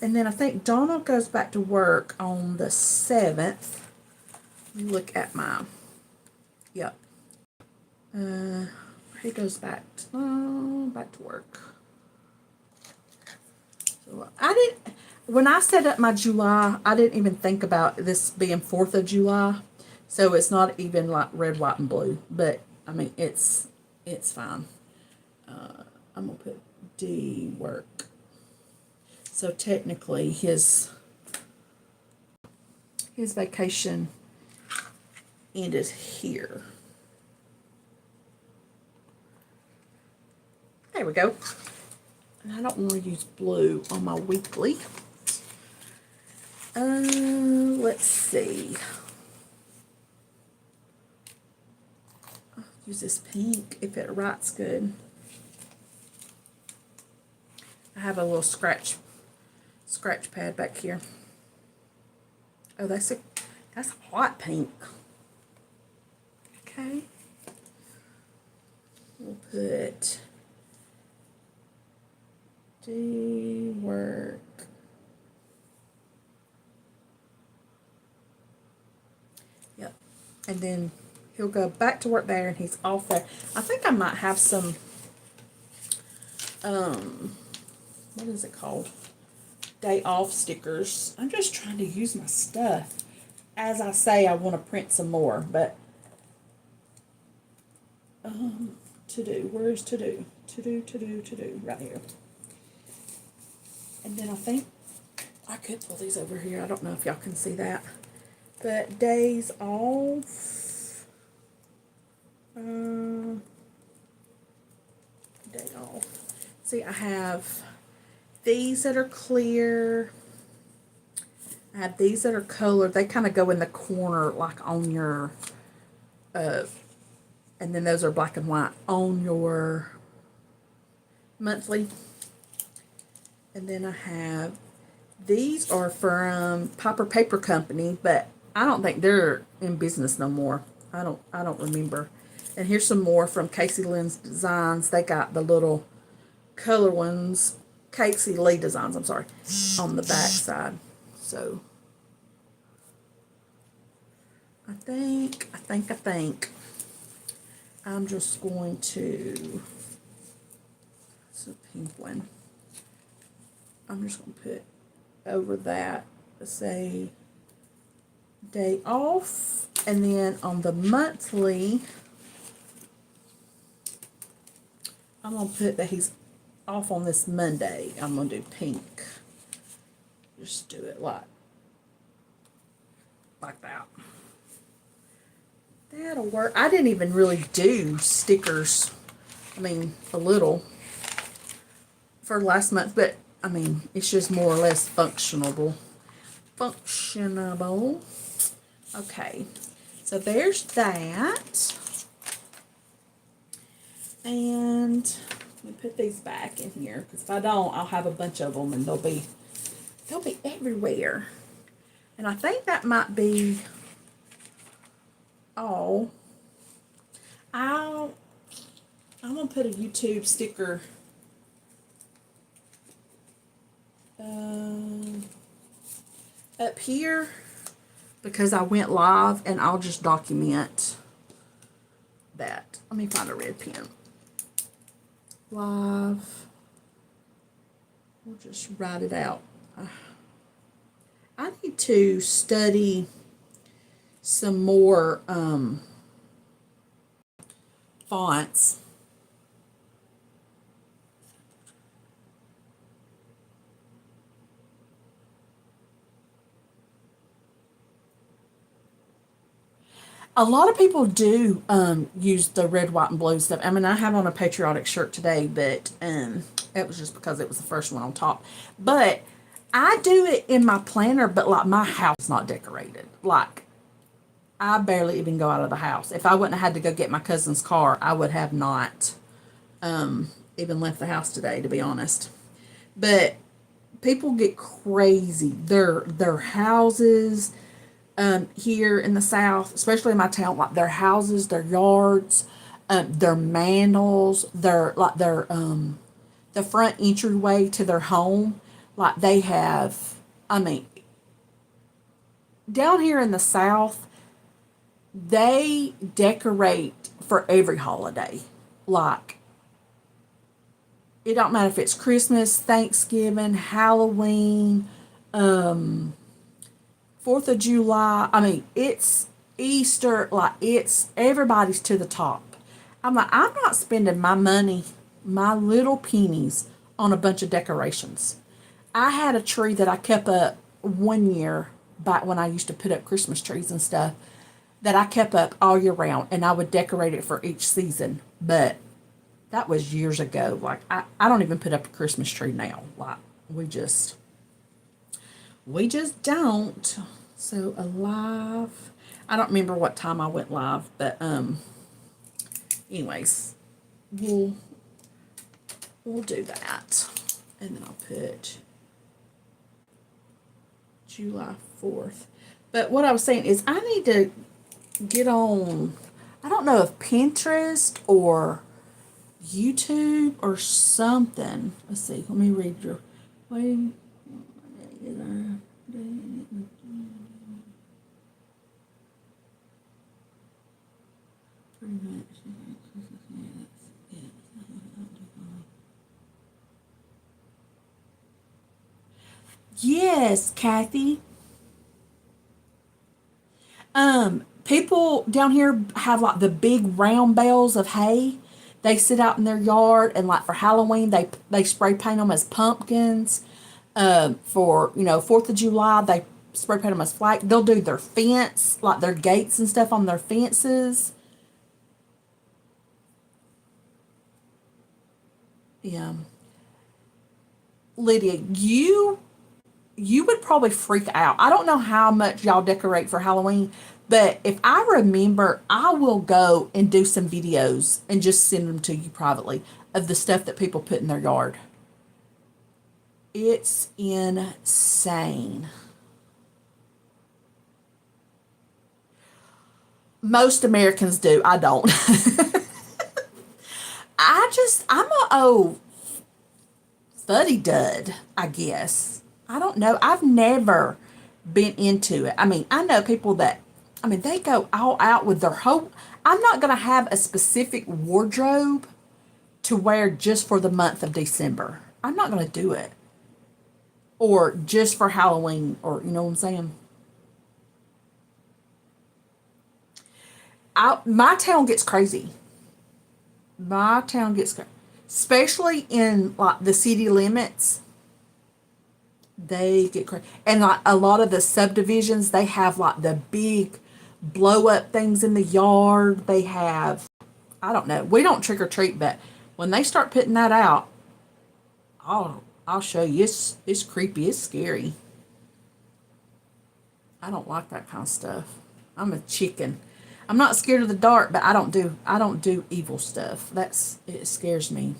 And then I think Donna goes back to work on the 7th. Look at my... Yep. He goes back to work. So when I set up my July, I didn't even think about this being 4th of July. So it's not even like red, white, and blue. But, I mean, it's fine. I'm going to put D work. So technically his vacation ended here. There we go. And I don't want to use blue on my weekly. Let's see. I'll use this pink if it writes good. I have a little scratch pad back here. Oh, that's a hot pink. Okay. We'll put D work. Yep. And then he'll go back to work there, and he's off there. I think I might have some what is it called? Day off stickers. I'm just trying to use my stuff. As I say, I want to print some more, but to do. Where's to do? To do. Right here. And then I think I could pull these over here. I don't know if y'all can see that. But days off. Day off. See, I have these that are clear. I have these that are colored. They kind of go in the corner like on your, and then those are black and white on your monthly. And then I have, these are from Piper Paper Company, but I don't think they're in business no more. I don't remember. And here's some more from Casey Lynn's Designs. They got the little color ones, Casey Lee Designs, I'm sorry, on the back side. So I think I'm just going to, it's a pink one. I'm just going to put over that, say, day off. And then on the monthly, I'm going to put that he's off on this Monday. I'm going to do pink. Just do it like that. That'll work. I didn't even really do stickers. I mean, a little for last month, but I mean, it's just more or less functionable. Functionable. Okay. So there's that. And let me put these back in here, because if I don't, I'll have a bunch of them and they'll be everywhere. And I think that might be all. I'm gonna put a YouTube sticker up here because I went live, and I'll just document that. Let me find a red pen. Live. We'll just write it out. I need to study some more fonts. A lot of people do use the red, white, and blue stuff. I mean, I have on a patriotic shirt today, but it was just because it was the first one on top. But I do it in my planner, but like my house is not decorated. Like, I barely even go out of the house. If I wouldn't have had to go get my cousin's car, I would have not even left the house today, to be honest. But people get crazy. Their houses here in the South, especially in my town, like their houses, their yards, their mantles, their the front entryway to their home, like they have. I mean, down here in the South, they decorate for every holiday. Like, it don't matter if it's Christmas, Thanksgiving, Halloween, 4th of July. I mean, it's Easter. Like, it's everybody's to the top. I'm like, I'm not spending my money, my little pennies, on a bunch of decorations. I had a tree that I kept up one year back when I used to put up Christmas trees and stuff, that I kept up all year round, and I would decorate it for each season. But that was years ago. Like, I don't even put up a Christmas tree now. Like, we just don't. So, alive. I don't remember what time I went live, but anyways, we'll do that. And then I'll put July 4th. But what I was saying is, I need to get on, I don't know if Pinterest or YouTube or something. Let's see. Let me read your. Wait. Yes, Kathy. People down here have like the big round bales of hay. They sit out in their yard, and like for Halloween, they spray paint them as pumpkins. For 4th of July, they spray paint them as flag. They'll do their fence, like their gates and stuff on their fences. Yeah, Lydia, you would probably freak out. I don't know how much y'all decorate for Halloween, but if I remember, I will go and do some videos and just send them to you privately of the stuff that people put in their yard. It's insane. Most Americans do. I don't. I'm a old fuddy dud, I guess. I don't know. I've never been into it. I mean, I know people that, I mean, they go all out with their whole. I'm not going to have a specific wardrobe to wear just for the month of December. I'm not going to do it. Or just for Halloween, or you know what I'm saying? My town gets crazy. My town gets crazy. Especially in like the city limits. They get crazy. And like a lot of the subdivisions, they have like the big blow up things in the yard. They have, I don't know. We don't trick or treat, but when they start putting that out, I'll show you. It's creepy. It's scary. I don't like that kind of stuff. I'm a chicken. I'm not scared of the dark, but I don't do evil stuff. It scares me.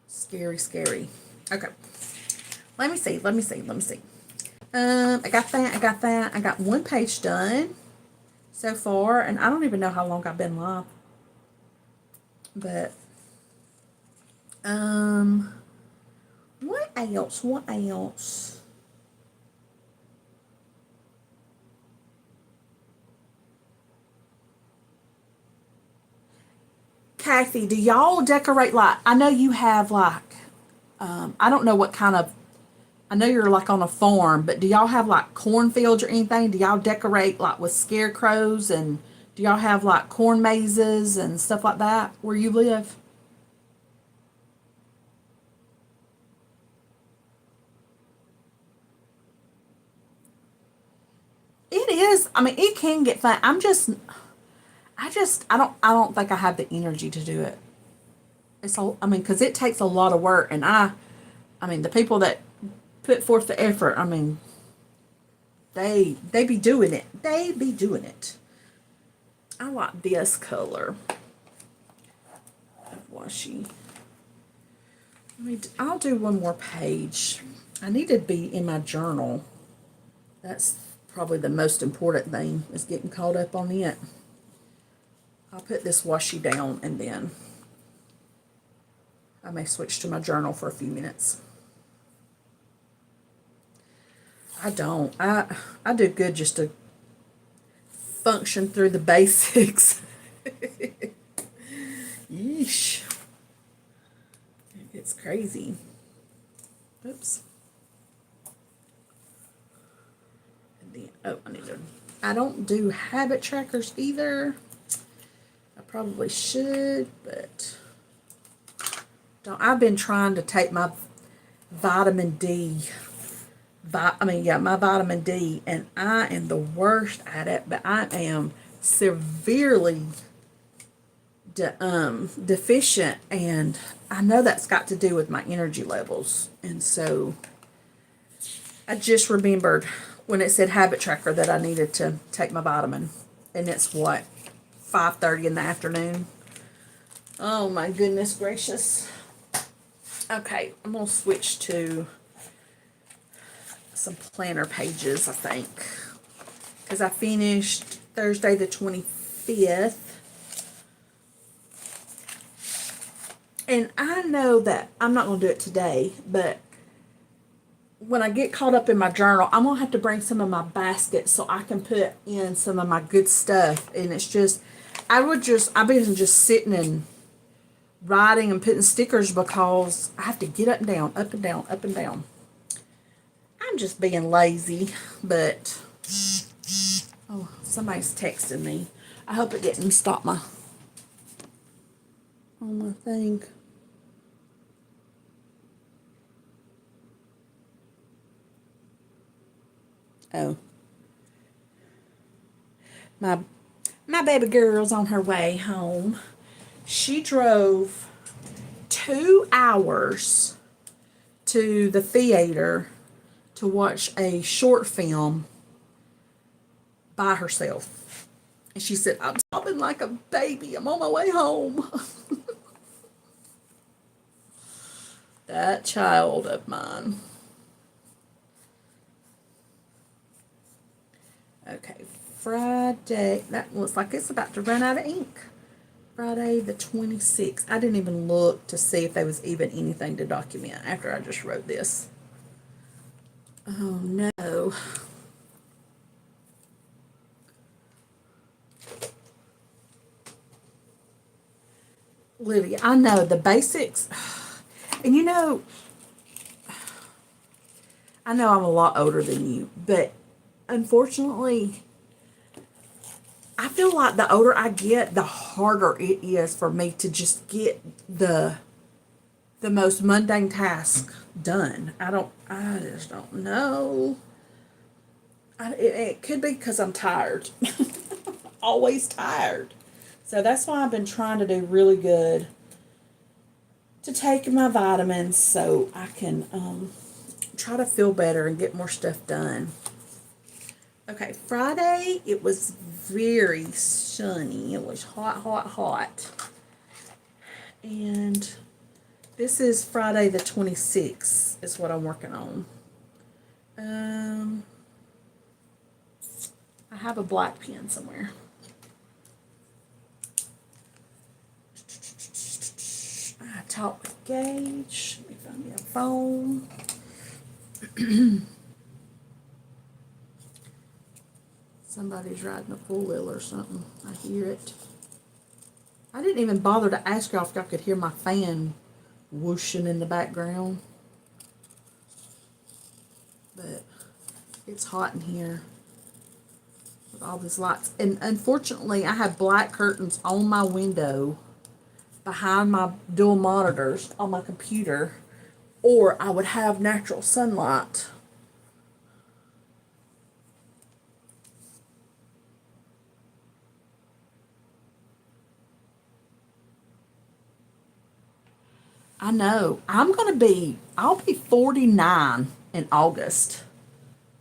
Scary, scary. Okay. Let me see. I got that. I got one page done so far, and I don't even know how long I've been live. But what else? What else? Kathy, do y'all decorate like, I know you have like, I don't know what kind of, I know you're like on a farm, but do y'all have like cornfields or anything? Do y'all decorate like with scarecrows, and do y'all have like corn mazes and stuff like that where you live? It is. I mean, it can get fun. I don't think I have the energy to do it. I mean, because it takes a lot of work, and I mean, the people that put forth the effort, I mean, they be doing it. They be doing it. I like this color of washi. I'll do one more page. I need to be in my journal. That's probably the most important thing, is getting caught up on it. I'll put this washi down, and then I may switch to my journal for a few minutes. I don't. I do good just to function through the basics. Yeesh. It's crazy. Oops. And then, oh, I don't do habit trackers either. I probably should, but don't. I've been trying to take my vitamin D. My vitamin D, and I am the worst at it, but I am severely deficient, and I know that's got to do with my energy levels. And so I just remembered when it said habit tracker that I needed to take my vitamin, and it's what, 5:30 in the afternoon. Oh my goodness gracious. Okay, I'm gonna switch to some planner pages, I think, because I finished Thursday the 25th. And I know that I'm not going to do it today, but when I get caught up in my journal, I'm going to have to bring some of my baskets so I can put in some of my good stuff. And it's just, I've been just sitting and writing and putting stickers because I have to get up and down, up and down, up and down. I'm just being lazy, but, oh, somebody's texting me. I hope it didn't stop my thing. Oh. My baby girl's on her way home. She drove 2 hours to the theater to watch a short film by herself. And she said, I'm sobbing like a baby. I'm on my way home. That child of mine. Okay, Friday. That looks like it's about to run out of ink. Friday the 26th. I didn't even look to see if there was even anything to document after I just wrote this. Oh no. Lydia, I know the basics. And you know, I know I'm a lot older than you, but unfortunately, I feel like the older I get, the harder it is for me to just get the most mundane task done. I just don't know. It could be because I'm tired. Always tired. So that's why I've been trying to do really good to take my vitamins so I can try to feel better and get more stuff done. Okay, Friday, it was very sunny. It was hot, hot, hot. And this is Friday the 26th is what I'm working on. I have a black pen somewhere. I talked with Gage. Let me find me a phone. Somebody's riding a four-wheel or something. I hear it. I didn't even bother to ask y'all if y'all could hear my fan whooshing in the background. But it's hot in here with all these lights. And unfortunately, I have black curtains on my window behind my dual monitors on my computer, or I would have natural sunlight. I know. I'll be 49 in August.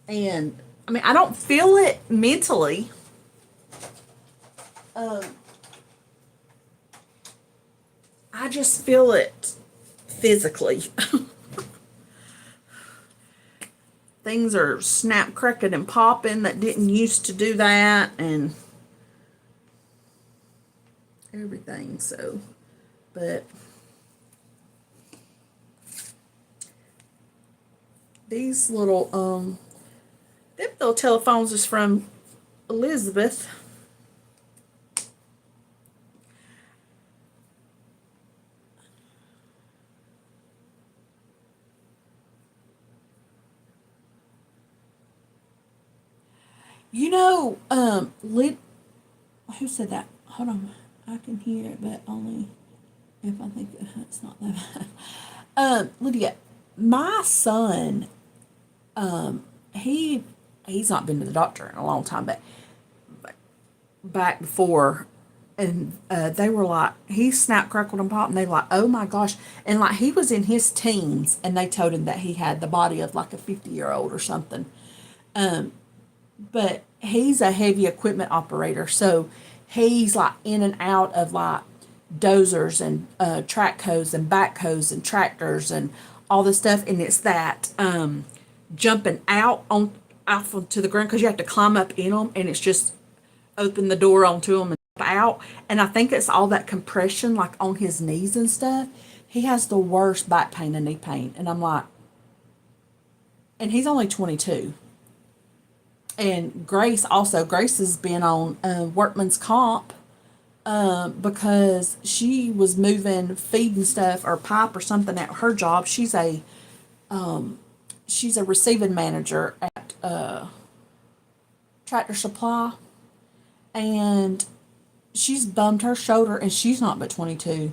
And, I mean, I don't feel it mentally. I just feel it physically. Things are snap, cracking, and popping that didn't used to do that, and everything, so, but these little, them little telephones is from Elizabeth. You know, who said that? Hold on. I can hear it, but only if I think it's not that bad. Lydia, my son, he's not been to the doctor in a long time, but back before, and they were like, he snapped, crackled, and popped, and they were like, oh my gosh. And like, he was in his teens, and they told him that he had the body of like a 50-year-old or something. But he's a heavy equipment operator, so he's like in and out of like dozers and track hoes and backhoes and tractors and all this stuff, and it's that jumping out onto the ground because you have to climb up in them, and it's just open the door onto them and out. And I think it's all that compression like on his knees and stuff. He has the worst back pain and knee pain, and I'm like, and he's only 22. And Grace has been on workman's comp because she was moving feed and stuff or pipe or something at her job. She's a receiving manager at Tractor Supply, and she's bumped her shoulder, and she's not but 22,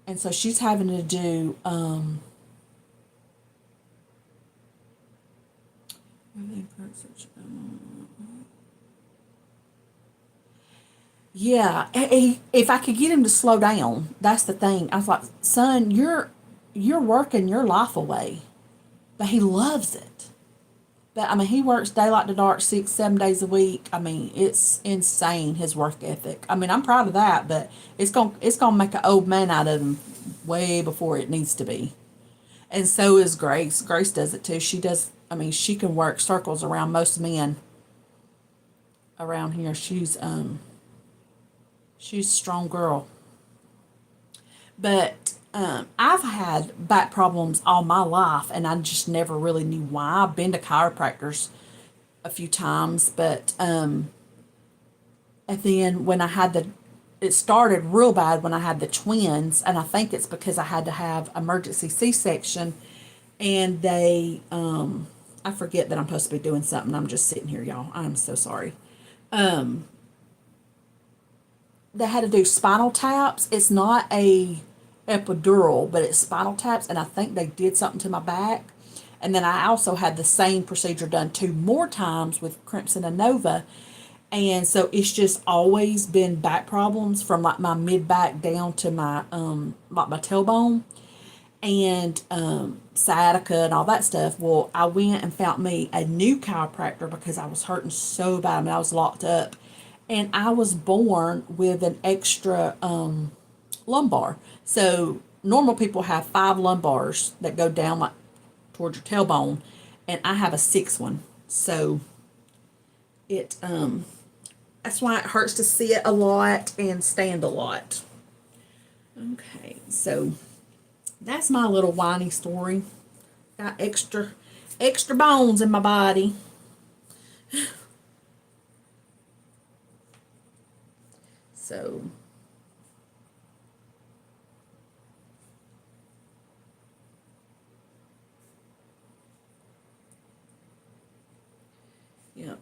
and so she's having to do yeah, if I could get him to slow down, that's the thing. I was like, son, you're working your life away, but he loves it. But I mean, he works daylight to dark 6, 7 days a week. I mean, it's insane, his work ethic. I mean, I'm proud of that, but it's gonna make an old man out of him way before it needs to be. And so is Grace. Grace does it too. She does. I mean, she can work circles around most men around here. She's a strong girl. But I've had back problems all my life, and I just never really knew why. I've been to chiropractors a few times, but and then when it started real bad when I had the twins, and I think it's because I had to have emergency C-section, and they, I forget that I'm supposed to be doing something. I'm just sitting here, y'all. I'm so sorry. They had to do spinal taps. It's not a epidural, but it's spinal taps, and I think they did something to my back. And then I also had the same procedure done 2 more times with Crimson and Nova, And so it's just always been back problems from like my mid back down to my like my tailbone and sciatica and all that stuff. Well, I went and found me a new chiropractor because I was hurting so bad. I mean, I was locked up, and I was born with an extra lumbar. So normal people have 5 lumbars that go down like towards your tailbone, and I have a 6th one. So it that's why it hurts to sit a lot and stand a lot. Okay, so that's my little whiny story. Got extra bones in my body. So yeah.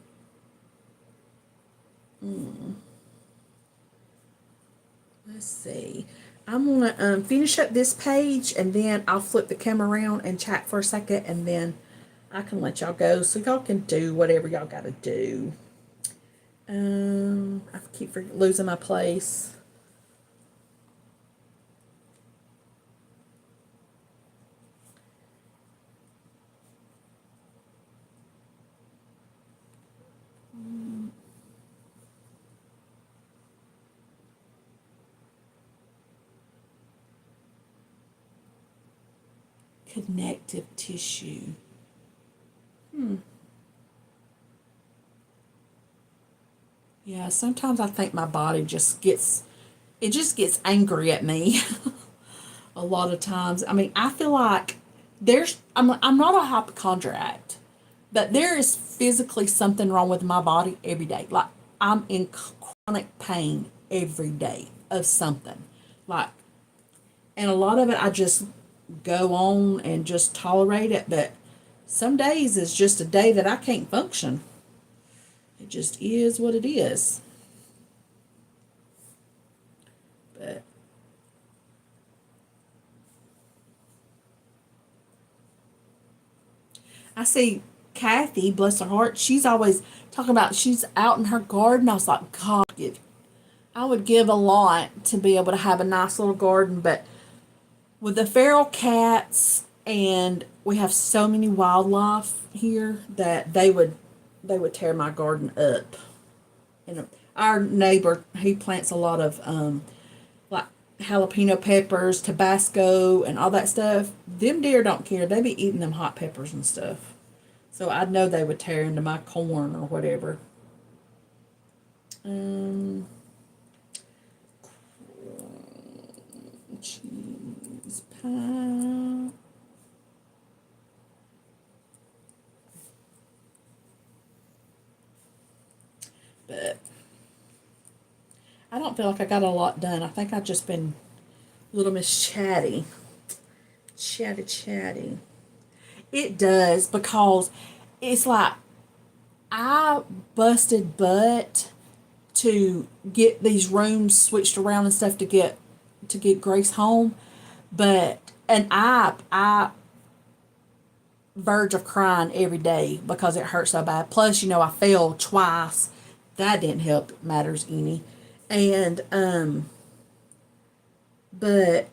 Let's see. I'm gonna finish up this page and then I'll flip the camera around and chat for a second and then I can let y'all go so y'all can do whatever y'all gotta do. I keep losing my place. Connective tissue. Yeah, sometimes I think my body just gets angry at me a lot of times. I mean, I feel like I'm not a hypochondriac, but there is physically something wrong with my body every day. Like I'm in chronic pain every day of something. Like, and a lot of it I just go on and just tolerate it, but some days is just a day that I can't function. It just is what it is. But I see Kathy, bless her heart, she's always talking about she's out in her garden. I was like, God, I would give a lot to be able to have a nice little garden, but with the feral cats and we have so many wildlife here that they would tear my garden up. And our neighbor, he plants a lot of like jalapeno peppers, Tabasco, and all that stuff. Them deer don't care. They be eating them hot peppers and stuff. So I know they would tear into my corn or whatever. Um, cheese pie. But I don't feel like I got a lot done. I think I've just been little Miss Chatty. Chatty. It does because it's like I busted butt to get these rooms switched around and stuff to get Grace home, but and I verge of crying every day because it hurt so bad. Plus, I fell twice. That didn't help matters any. And but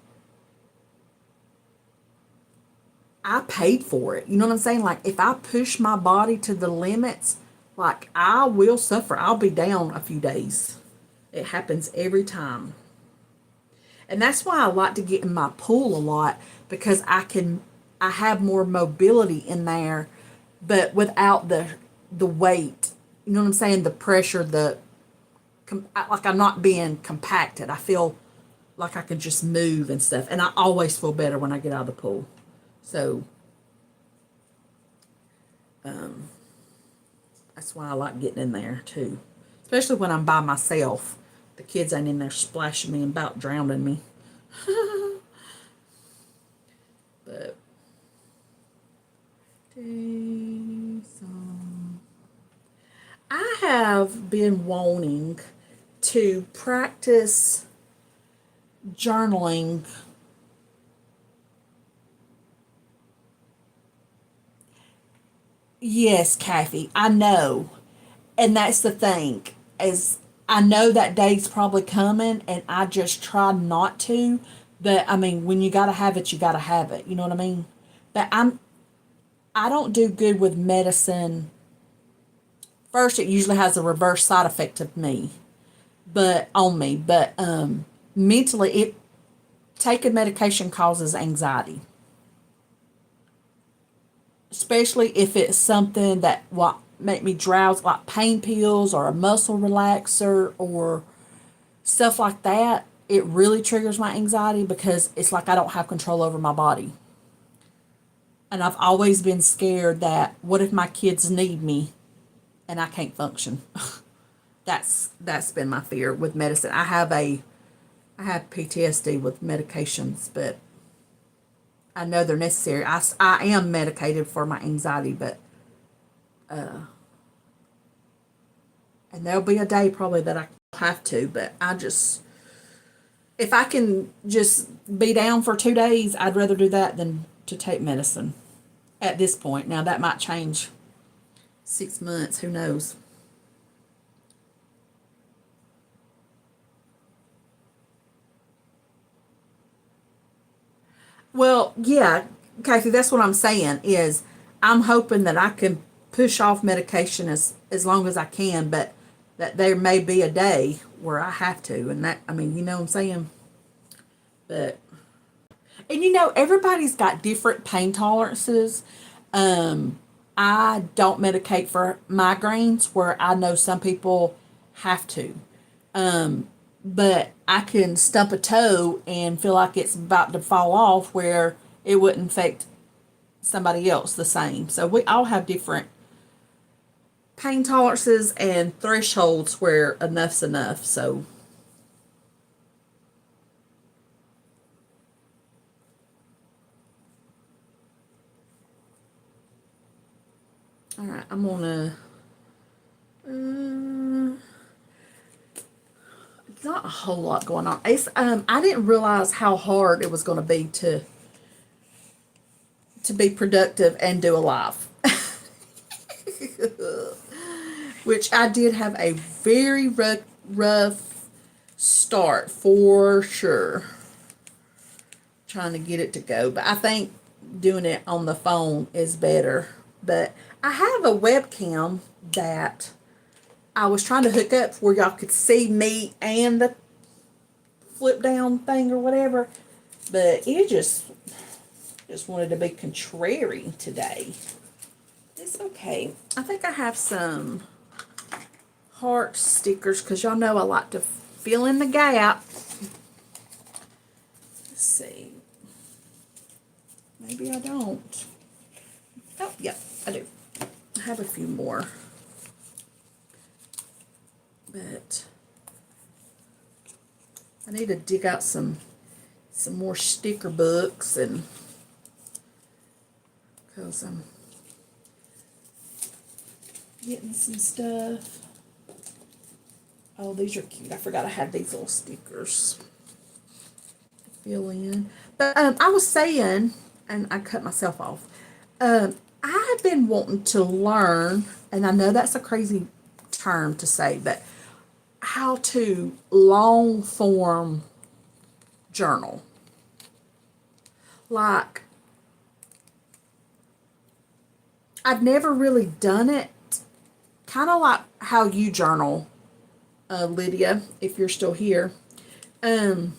I paid for it. You know what I'm saying? Like if I push my body to the limits, like I will suffer. I'll be down a few days. It happens every time. And that's why I like to get in my pool a lot because I have more mobility in there, but without the weight. You know what I'm saying? The pressure, like I'm not being compacted. I feel like I can just move and stuff. And I always feel better when I get out of the pool. So that's why I like getting in there too. Especially when I'm by myself. The kids ain't in there splashing me and about drowning me. But I have been wanting to practice journaling. Yes, Kathy, I know. And that's the thing. as I know that day's probably coming, and I just try not to. But I mean, when you gotta have it, you gotta have it. You know what I mean? But I don't do good with medicine. First, it usually has a reverse side effect of me, but on me. But mentally, it taking medication causes anxiety, especially if it's something that what make me drowsy, like pain pills or a muscle relaxer or stuff like that. It really triggers my anxiety because it's like I don't have control over my body. And I've always been scared that what if my kids need me and I can't function? That's been my fear with medicine. I have PTSD with medications, but I know they're necessary. I am medicated for my anxiety, but and there'll be a day probably that I have to, but I just if I can just be down for 2 days, I'd rather do that than to take medicine at this point. Now that might change 6 months, who knows? Well, yeah, Kathy, that's what I'm saying is I'm hoping that I can push off medication as long as I can, but that there may be a day where I have to, and that I mean, you know what I'm saying? But and everybody's got different pain tolerances. I don't medicate for migraines where I know some people have to. But I can stump a toe and feel like it's about to fall off where it wouldn't affect somebody else the same. So we all have different pain tolerances and thresholds where enough's enough. So, all right, I'm gonna. Not a whole lot going on. I didn't realize how hard it was going to be to be productive and do a live. Which I did have a very rough start for sure. Trying to get it to go. But I think doing it on the phone is better. But I have a webcam that I was trying to hook up where y'all could see me and the flip down thing or whatever. But it just wanted to be contrary today. It's okay. I think I have some heart stickers because y'all know I like to fill in the gap. Let's see. Maybe I don't. Oh, yeah, I do. I have a few more. But I need to dig out some more sticker books and because I'm getting some stuff. Oh, these are cute. I forgot I had these little stickers to fill in. But I was saying, and I cut myself off. I have been wanting to learn, and I know that's a crazy term to say, but how to long form journal. Like, I've never really done it. Kind of like how you journal, Lydia, if you're still here. Um,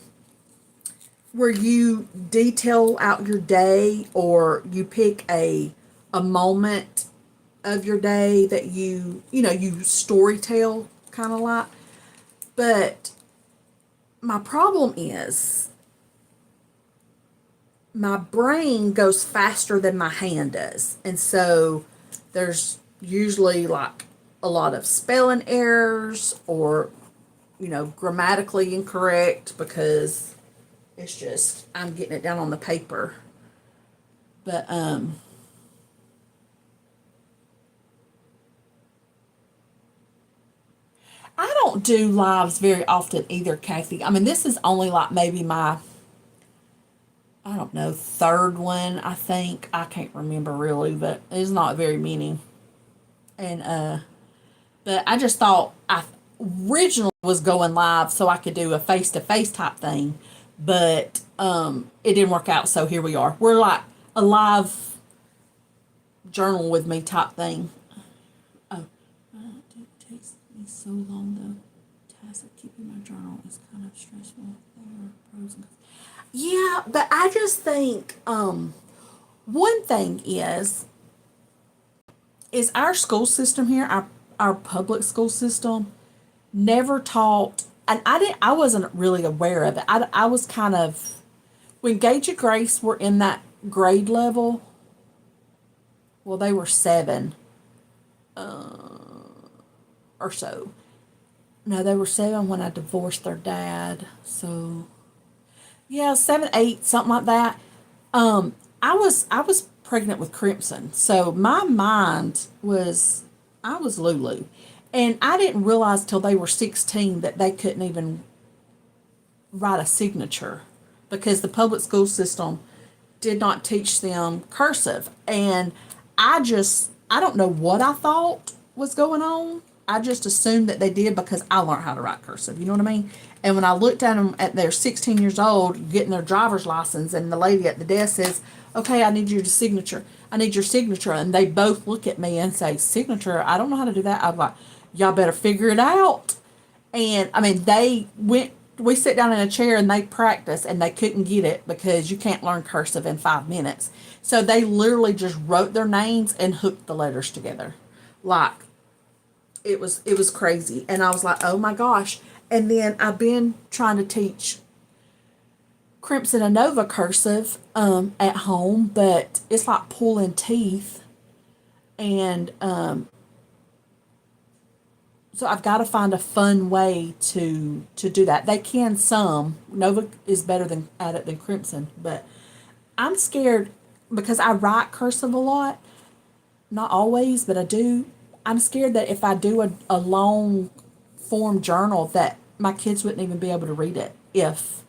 where you detail out your day or you pick a moment of your day that you story tell kind of like. But my problem is my brain goes faster than my hand does. And so there's usually like a lot of spelling errors or, grammatically incorrect because it's just, I'm getting it down on the paper. But, I don't do lives very often either, Kathy. I mean, this is only like maybe my, I don't know, third one, I think. I can't remember really, but it's not very many. And, but I just thought originally was going live so I could do a face-to-face type thing, but it didn't work out, so here we are. We're like a live journal with me type thing. Oh, it takes me so long though. Task of keeping my journal is kind of stressful. There are pros and cons. Yeah, but I just think one thing is our school system here, our public school system, never taught, and I wasn't really aware of it. I was kind of, when Gage and Grace were in that grade level, well, they were 7 or so. No, they were 7 when I divorced their dad. So yeah, 7, 8, something like that. I was pregnant with Crimson, so my mind was, I was Lulu, and I didn't realize till they were 16 that they couldn't even write a signature because the public school system did not teach them cursive, and I don't know what I thought was going on. I just assumed that they did because I learned how to write cursive. You know what I mean? And when I looked at them at their 16 years old, getting their driver's license, and the lady at the desk says, "Okay, I need your signature. I need your signature." And they both look at me and say, "Signature? I don't know how to do that." I'm like, "Y'all better figure it out." And I mean, we sit down in a chair and they practice, and they couldn't get it because you can't learn cursive in 5 minutes. So they literally just wrote their names and hooked the letters together. Like, it was crazy. And I was like, oh my gosh. And then I've been trying to teach Crimson and Nova cursive at home, but it's like pulling teeth. And so I've got to find a fun way to do that. They can some. Nova is better than at it than Crimson, but I'm scared because I write cursive a lot. Not always, but I do. I'm scared that if I do a long form journal that my kids wouldn't even be able to read it if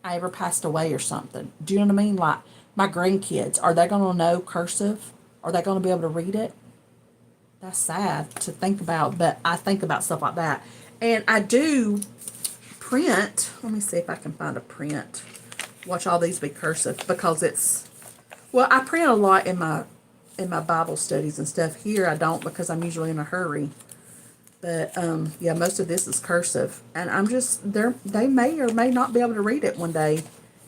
I ever passed away or something. Do you know what I mean? Like my grandkids, are they going to know cursive? Are they going to be able to read it? That's sad to think about, but I think about stuff like that. And I do print. Let me see if I can find a print. Watch all these be cursive because it's, well, I print a lot in my Bible studies and stuff. Here I don't because I'm usually in a hurry. But yeah, most of this is cursive, and I'm just, they may or may not be able to read it one day,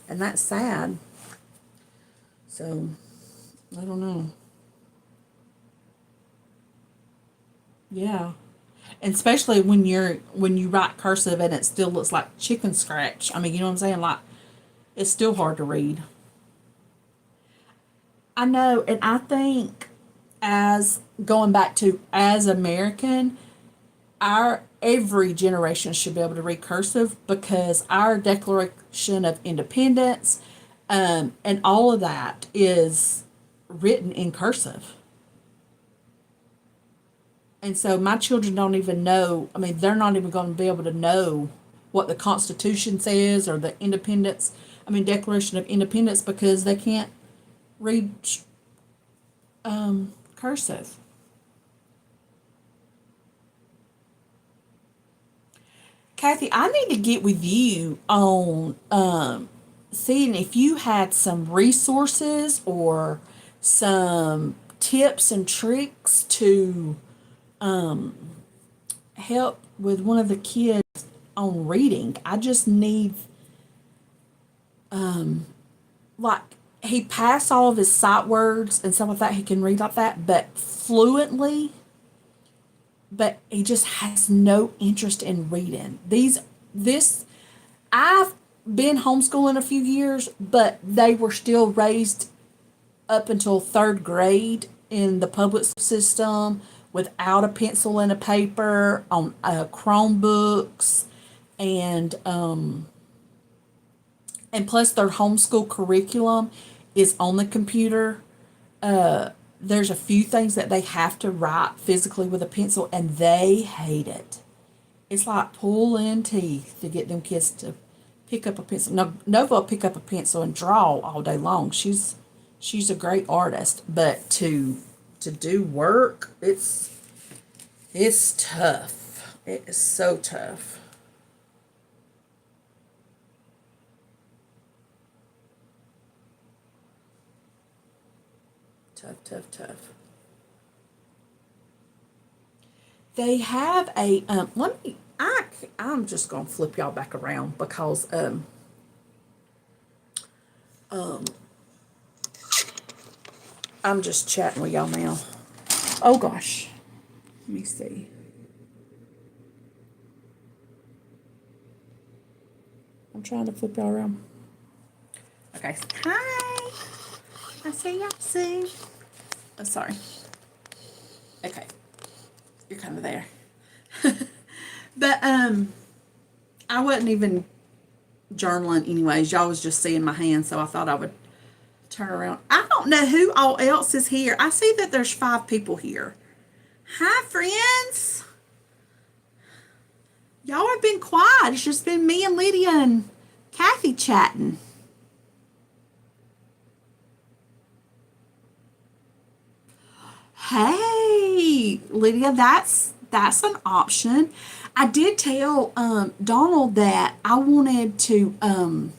and that's sad. So I don't know. Yeah. And especially when you write cursive and it still looks like chicken scratch. I mean, you know what I'm saying? Like, it's still hard to read. I know, and I think, as going back to as American, our every generation should be able to read cursive because our Declaration of Independence, and all of that is written in cursive. And so my children don't even know, I mean, they're not even going to be able to know what the Constitution says or the Independence, I mean, Declaration of Independence, because they can't read cursive. Kathy, I need to get with you on seeing if you had some resources or some tips and tricks to help with one of the kids on reading. I just need, like, he passed all of his sight words and stuff like that. He can read like that, but fluently. But he just has no interest in reading. I've been homeschooling a few years, but they were still raised up until 3rd grade in the public system without a pencil and a paper on Chromebooks, and plus their homeschool curriculum is on the computer. There's a few things that they have to write physically with a pencil, and they hate it. It's like pulling teeth to get them kids to pick up a pencil. Now, Nova will pick up a pencil and draw all day long. She's a great artist, but to do work, it's tough. It is so tough. Tough, tough, tough. They have a let me I'm just gonna flip y'all back around because I'm just chatting with y'all now. Oh gosh. Let me see. I'm trying to flip y'all around. Okay. Hi. I see y'all soon. Oh, sorry. Okay. You're kind of there. But I wasn't even journaling anyways. Y'all was just seeing my hand, so I thought I would turn around. I don't know who all else is here. I see that there's 5 people here. Hi, friends. Y'all have been quiet. It's just been me and Lydia and Kathy chatting. Hey, Lydia, that's an option. I did tell Donald that I wanted to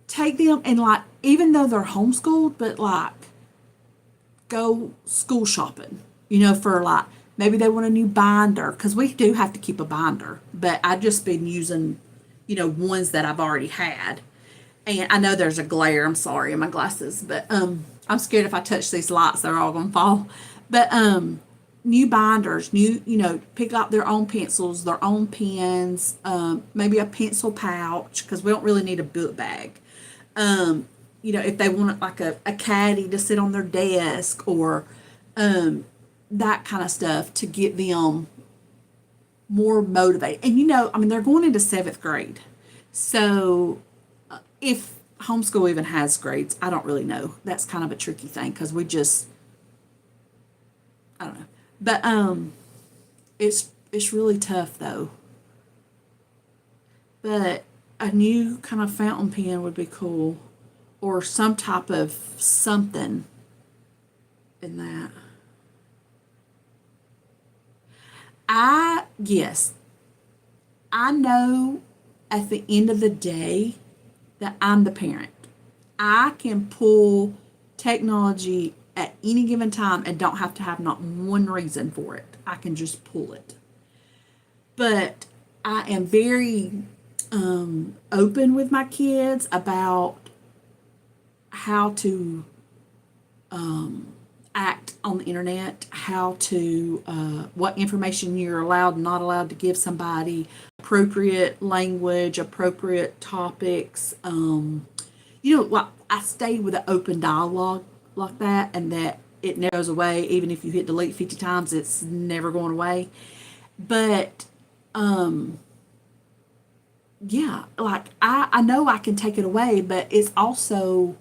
take them and like even though they're homeschooled, but like go school shopping. For like maybe they want a new binder because we do have to keep a binder. But I've just been using, ones that I've already had. And I know there's a glare. I'm sorry in my glasses, but I'm scared if I touch these lights, they're all gonna fall. But new binders, pick up their own pencils, their own pens, maybe a pencil pouch because we don't really need a book bag. If they want like a caddy to sit on their desk or that kind of stuff to get them more motivated. And they're going into 7th grade. So if homeschool even has grades, I don't really know. That's kind of a tricky thing because I don't know. But it's really tough though. But a new kind of fountain pen would be cool, or some type of something in that. Yes, I know at the end of the day that I'm the parent. I can pull technology at any given time and don't have to have not one reason for it. I can just pull it. But I am very open with my kids about how to act on the internet, how to, what information you're allowed and not allowed to give somebody, appropriate language, appropriate topics. Like I stay with an open dialogue like that, and that it never goes away. Even if you hit delete 50 times, it's never going away. But, yeah, like I know I can take it away, but it's also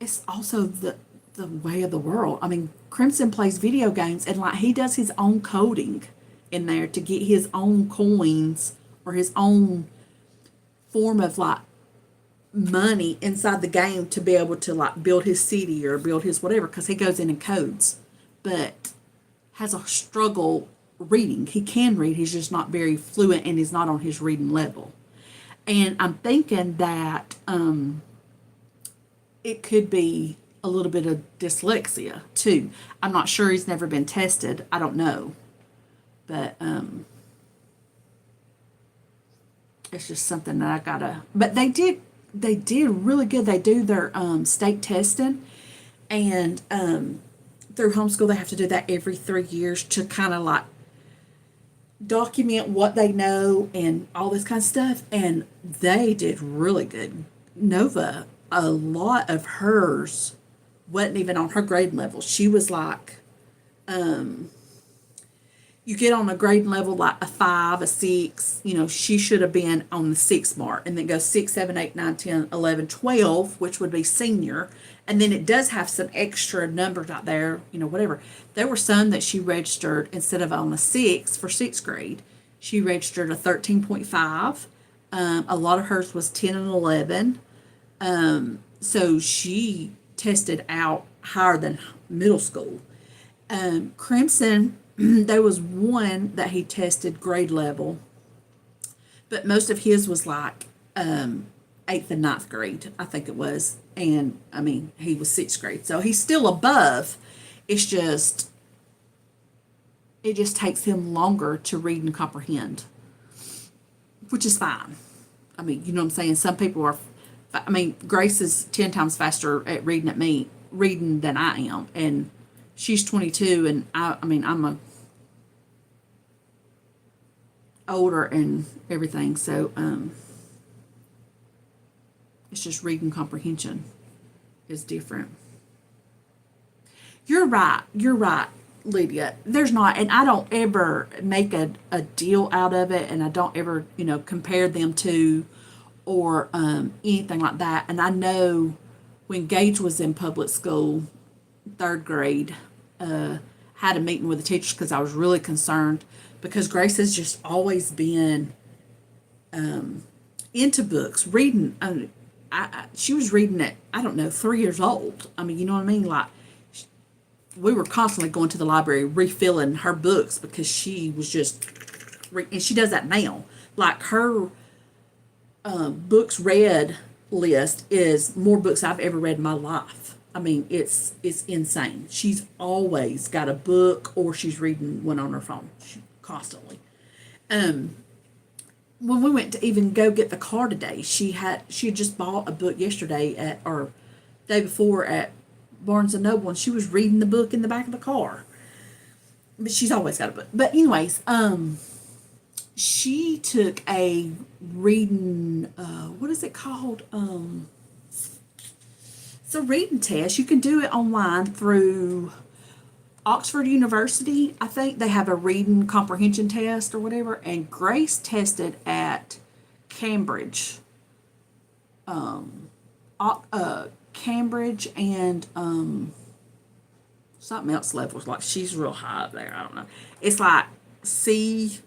the way of the world. Crimson plays video games and like he does his own coding in there to get his own coins or his own form of like money inside the game to be able to like build his city or build his whatever because he goes in and codes, but has a struggle reading. He can read, he's just not very fluent and he's not on his reading level. And I'm thinking that it could be a little bit of dyslexia too. I'm not sure, he's never been tested. I don't know. But it's just something that I gotta, but they did really good. They do their state testing, and through homeschool they have to do that every 3 years to kind of like document what they know and all this kind of stuff. And they did really good. Nova, a lot of hers wasn't even on her grade level. She was like, you get on a grade level like a 5, a 6, she should have been on the 6 mark, and then goes 6, 7, 8, 9, 10, 11, 12, which would be senior. And then it does have some extra numbers out there, whatever. There were some that she registered instead of on the 6 for 6th grade. She registered a 13.5. A lot of hers was 10 and 11. So she tested out higher than middle school. Crimson there was one that he tested grade level, but most of his was like 8th and 9th grade, I think it was. And I mean, he was 6th grade, so he's still above. It's just, it just takes him longer to read and comprehend, which is fine. I mean, you know what I'm saying? Some people are, I mean, Grace is 10 times faster at reading than I am. And she's 22, and I mean, I'm a older and everything. So, it's just reading comprehension is different. You're right, Lydia. There's not, and I don't ever make a deal out of it, and I don't ever, compare them to or anything like that. And I know when Gage was in public school, 3rd grade, had a meeting with the teachers because I was really concerned because Grace has just always been into books, reading. She was reading at, I don't know, 3 years old. I mean, you know what I mean? Like, we were constantly going to the library refilling her books because she was just, and she does that now. Like, her books read list is more books I've ever read in my life. I mean, it's insane. She's always got a book or she's reading one on her phone constantly. When we went to even go get the car today, she had just bought a book yesterday or day before at Barnes and Noble, and she was reading the book in the back of the car. But she's always got a book. But anyways, she took a reading, what is it called? It's a reading test. You can do it online through Oxford University. I think they have a reading comprehension test or whatever. And Grace tested at Cambridge. Cambridge and something else levels. Like, she's real high up there. I don't know. It's like C.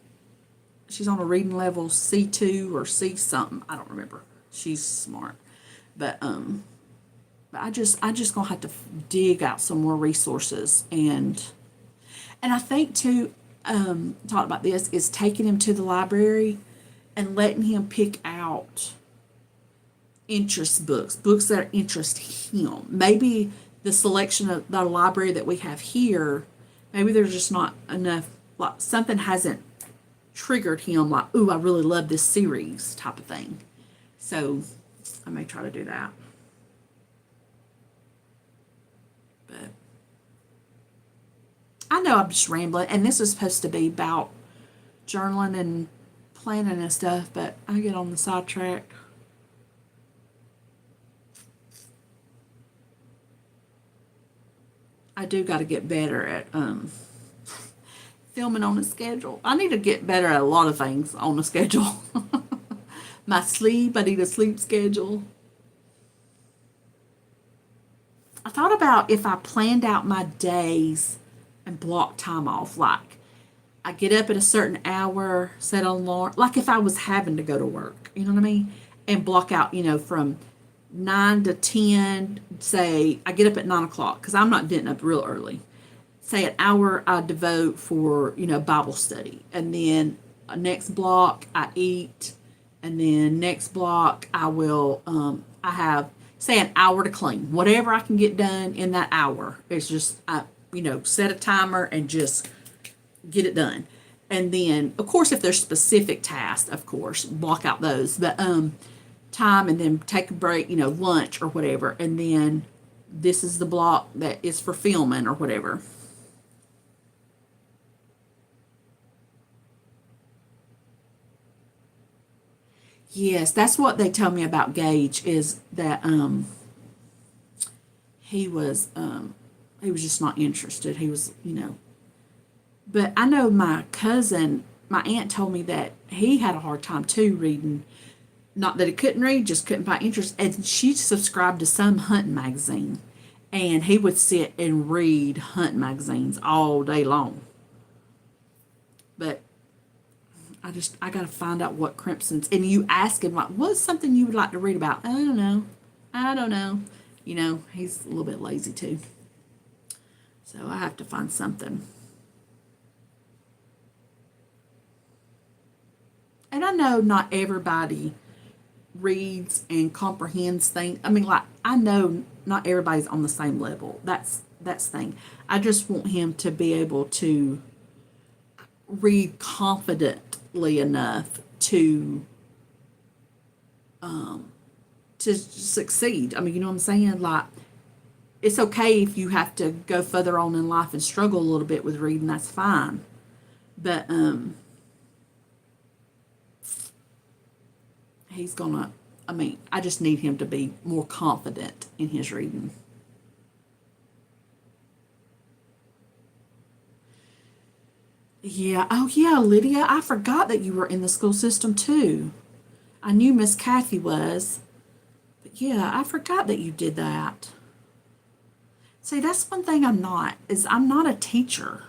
She's on a reading level C2 or C something. I don't remember. She's smart, but I just gonna have to dig out some more resources and I think too. Talk about this is taking him to the library and letting him pick out interest books that interest him. Maybe the selection of the library that we have here, maybe there's just not enough. Like, something hasn't triggered him, like, ooh, I really love this series type of thing. So I may try to do that. But I know I'm just rambling, and this is supposed to be about journaling and planning and stuff, but I get on the sidetrack. I do got to get better at filming on a schedule. I need to get better at a lot of things on a schedule. My sleep, I need a sleep schedule. I thought about if I planned out my days and blocked time off. Like, I get up at a certain hour, set an alarm. Like, if I was having to go to work, you know what I mean? And block out, from 9 to 10, say, I get up at 9 o'clock because I'm not getting up real early. Say an hour I devote for, Bible study. And then next block I eat. And then next block I will, I have, say, an hour to clean. Whatever I can get done in that hour. It's just, set a timer and just get it done. And then, of course, if there's specific tasks, of course, block out those. But time, and then take a break, lunch or whatever. And then this is the block that is for filming or whatever. Yes, that's what they tell me about Gage, is that he was just not interested. He was, But I know my cousin, my aunt told me that he had a hard time too reading. Not that he couldn't read, just couldn't find interest. And she subscribed to some hunting magazine, and he would sit and read hunting magazines all day long. But I got to find out what Crimson's. And you ask him, like, what's something you would like to read about? I don't know. He's a little bit lazy too. So I have to find something. And I know not everybody reads and comprehends things. I mean, like, I know not everybody's on the same level. That's the thing. I just want him to be able to read confidently enough to succeed. I mean, you know what I'm saying? Like, it's okay if you have to go further on in life and struggle a little bit with reading. That's fine. But he's gonna. I mean, I just need him to be more confident in his reading. Yeah. Oh, yeah, Lydia. I forgot that you were in the school system too. I knew Miss Kathy was, but yeah, I forgot that you did that. See, that's one thing I'm not a teacher.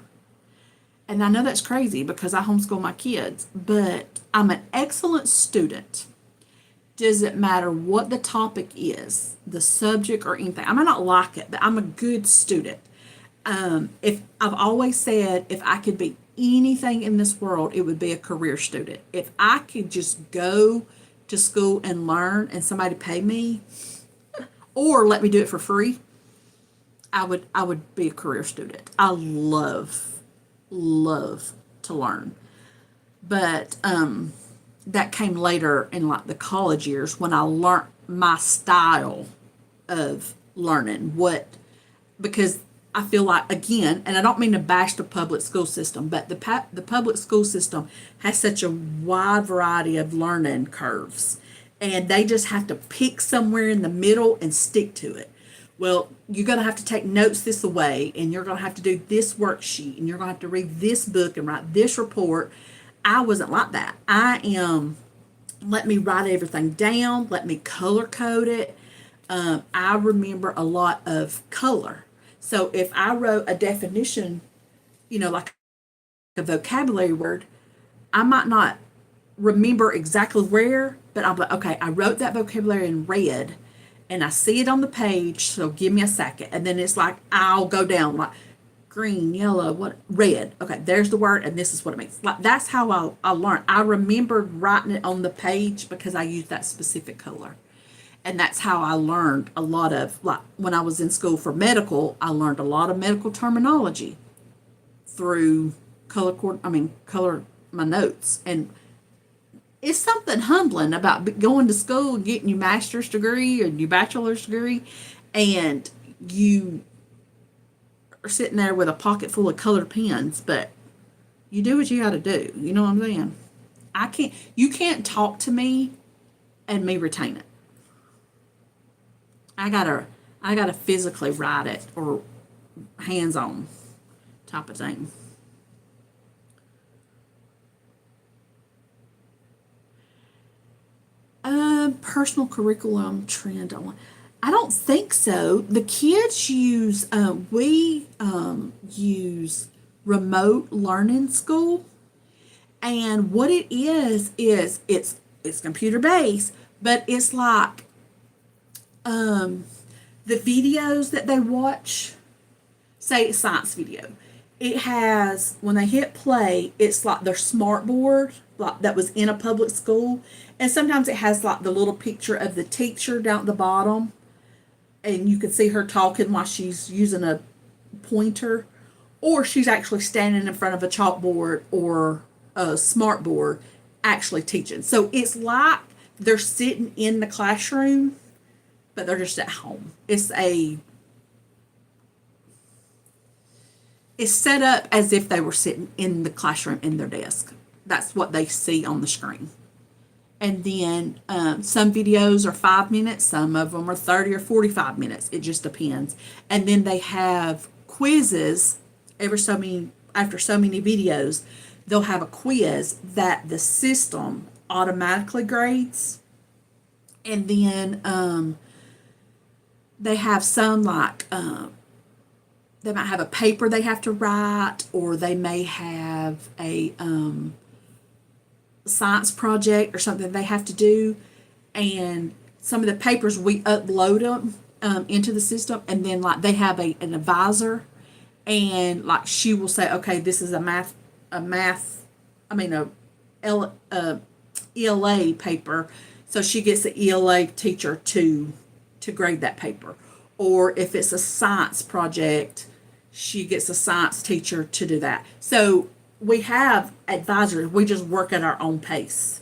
And I know that's crazy because I homeschool my kids, but I'm an excellent student. Does it matter what the topic is, the subject or anything? I might not like it, but I'm a good student. If I've always said if I could be anything in this world, it would be a career student. If I could just go to school and learn and somebody pay me or let me do it for free, I would be a career student. I love to learn. But that came later in like the college years when I learned my style of learning because I feel like, again, and I don't mean to bash the public school system, but the public school system has such a wide variety of learning curves, and they just have to pick somewhere in the middle and stick to it. Well, you're going to have to take notes this way, and you're going to have to do this worksheet, and you're going to have to read this book and write this report. I wasn't like that. Let me write everything down, let me color code it. I remember a lot of color. So if I wrote a definition, like a vocabulary word, I might not remember exactly where, but I'm like, okay, I wrote that vocabulary in red and I see it on the page, so give me a second. And then it's like, I'll go down like green, yellow, red. Okay, there's the word and this is what it means. Like, that's how I learned. I remembered writing it on the page because I used that specific color. And that's how I learned a lot of, like, when I was in school for medical, I learned a lot of medical terminology through color my notes. And it's something humbling about going to school and getting your master's degree or your bachelor's degree, and you are sitting there with a pocket full of colored pens, but you do what you got to do. You know what I'm saying? You can't talk to me and me retain it. I gotta physically write it or hands on type of thing. Personal curriculum trend. I don't think so. The kids we use remote learning school, and what it is it's computer based, but it's like the videos that they watch, say it's science video. It has, when they hit play, it's like their smart board, like that was in a public school. And sometimes it has like the little picture of the teacher down at the bottom. And you can see her talking while she's using a pointer. Or she's actually standing in front of a chalkboard or a smart board actually teaching. So it's like they're sitting in the classroom, but they're just at home. It's set up as if they were sitting in the classroom in their desk. That's what they see on the screen. And then some videos are 5 minutes, some of them are 30 or 45 minutes. It just depends. And then they have quizzes after so many videos, they'll have a quiz that the system automatically grades. And then they have some like they might have a paper they have to write, or they may have a science project or something they have to do. And some of the papers we upload them into the system, and then like they have an advisor, and like she will say, okay, this is a ELA paper, so she gets the ELA teacher to grade that paper. Or if it's a science project, she gets a science teacher to do that. So we have advisors, we just work at our own pace.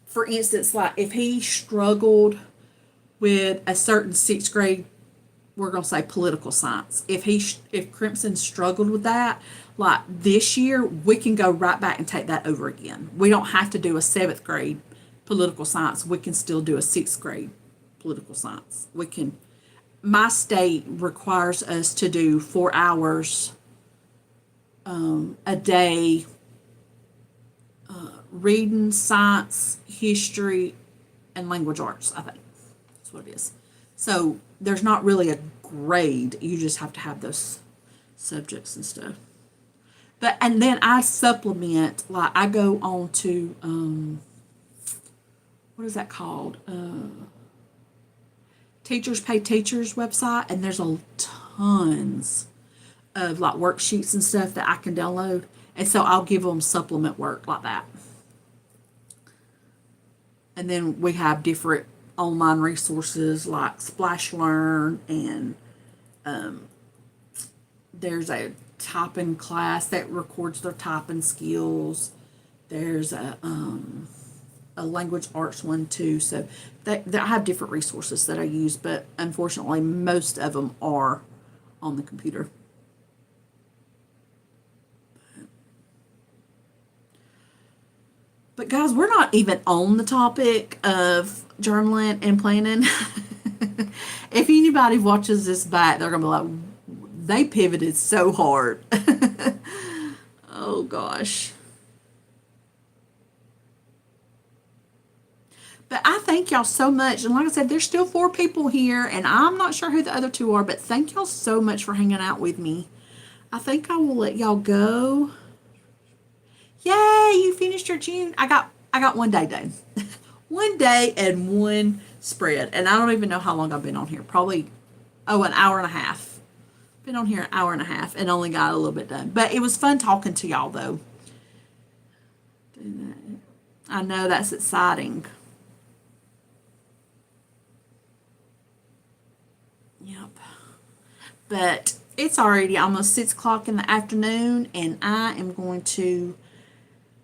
For instance, like if he struggled with a certain sixth grade, we're going to say political science. If Crimson struggled with that, like this year, we can go right back and take that over again. We don't have to do a seventh grade political science. We can still do a sixth grade political science. We can. My state requires us to do 4 hours a day, reading, science, history, and language arts. I think that's what it is. So there's not really a grade. You just have to have those subjects and stuff. But and then I supplement, like I go on to what is that called? Teachers Pay Teachers website, and there's a tons of like worksheets and stuff that I can download, and so I'll give them supplement work like that. And then we have different online resources like Splash Learn, and there's a typing class that records their typing skills. There's a language arts one too. So I have different resources that I use, but unfortunately, most of them are on the computer. But guys, we're not even on the topic of journaling and planning. If anybody watches this back, they're gonna be like, they pivoted so hard. Oh gosh. But I thank y'all so much. And like I said, there's still 4 people here, and I'm not sure who the other 2 are, but thank y'all so much for hanging out with me. I think I will let y'all go. Yay, you finished your June. I got 1 day done. 1 day and 1 spread. And I don't even know how long I've been on here. Probably an hour and a half. Been on here an hour and a half and only got a little bit done. But it was fun talking to y'all though. I know that's exciting. Yep. But it's already almost 6 o'clock in the afternoon, and I am going to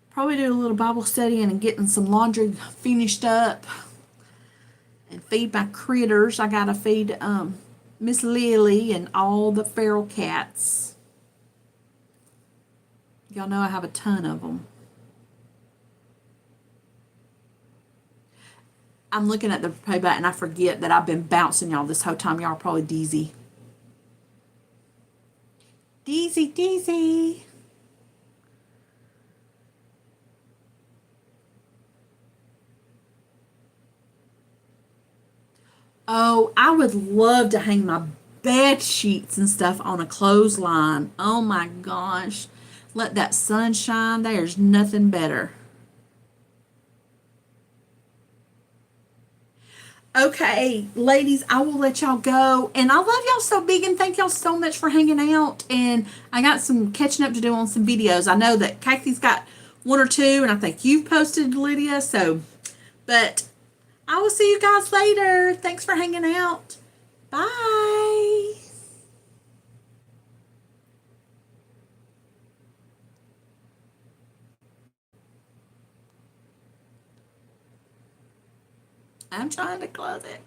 probably do a little Bible study and getting some laundry finished up and feed my critters. I gotta feed Miss Lily and all the feral cats. Y'all know I have a ton of them. I'm looking at the playback and I forget that I've been bouncing y'all this whole time. Y'all are probably dizzy. Dizzy. Oh, I would love to hang my bed sheets and stuff on a clothesline. Oh my gosh. Let that sun shine. There's nothing better. Okay, ladies, I will let y'all go. And I love y'all so big, and thank y'all so much for hanging out. And I got some catching up to do on some videos. I know that Kathy's got 1 or 2, and I think you've posted, Lydia. So, but I will see you guys later. Thanks for hanging out. Bye. I'm trying to close it.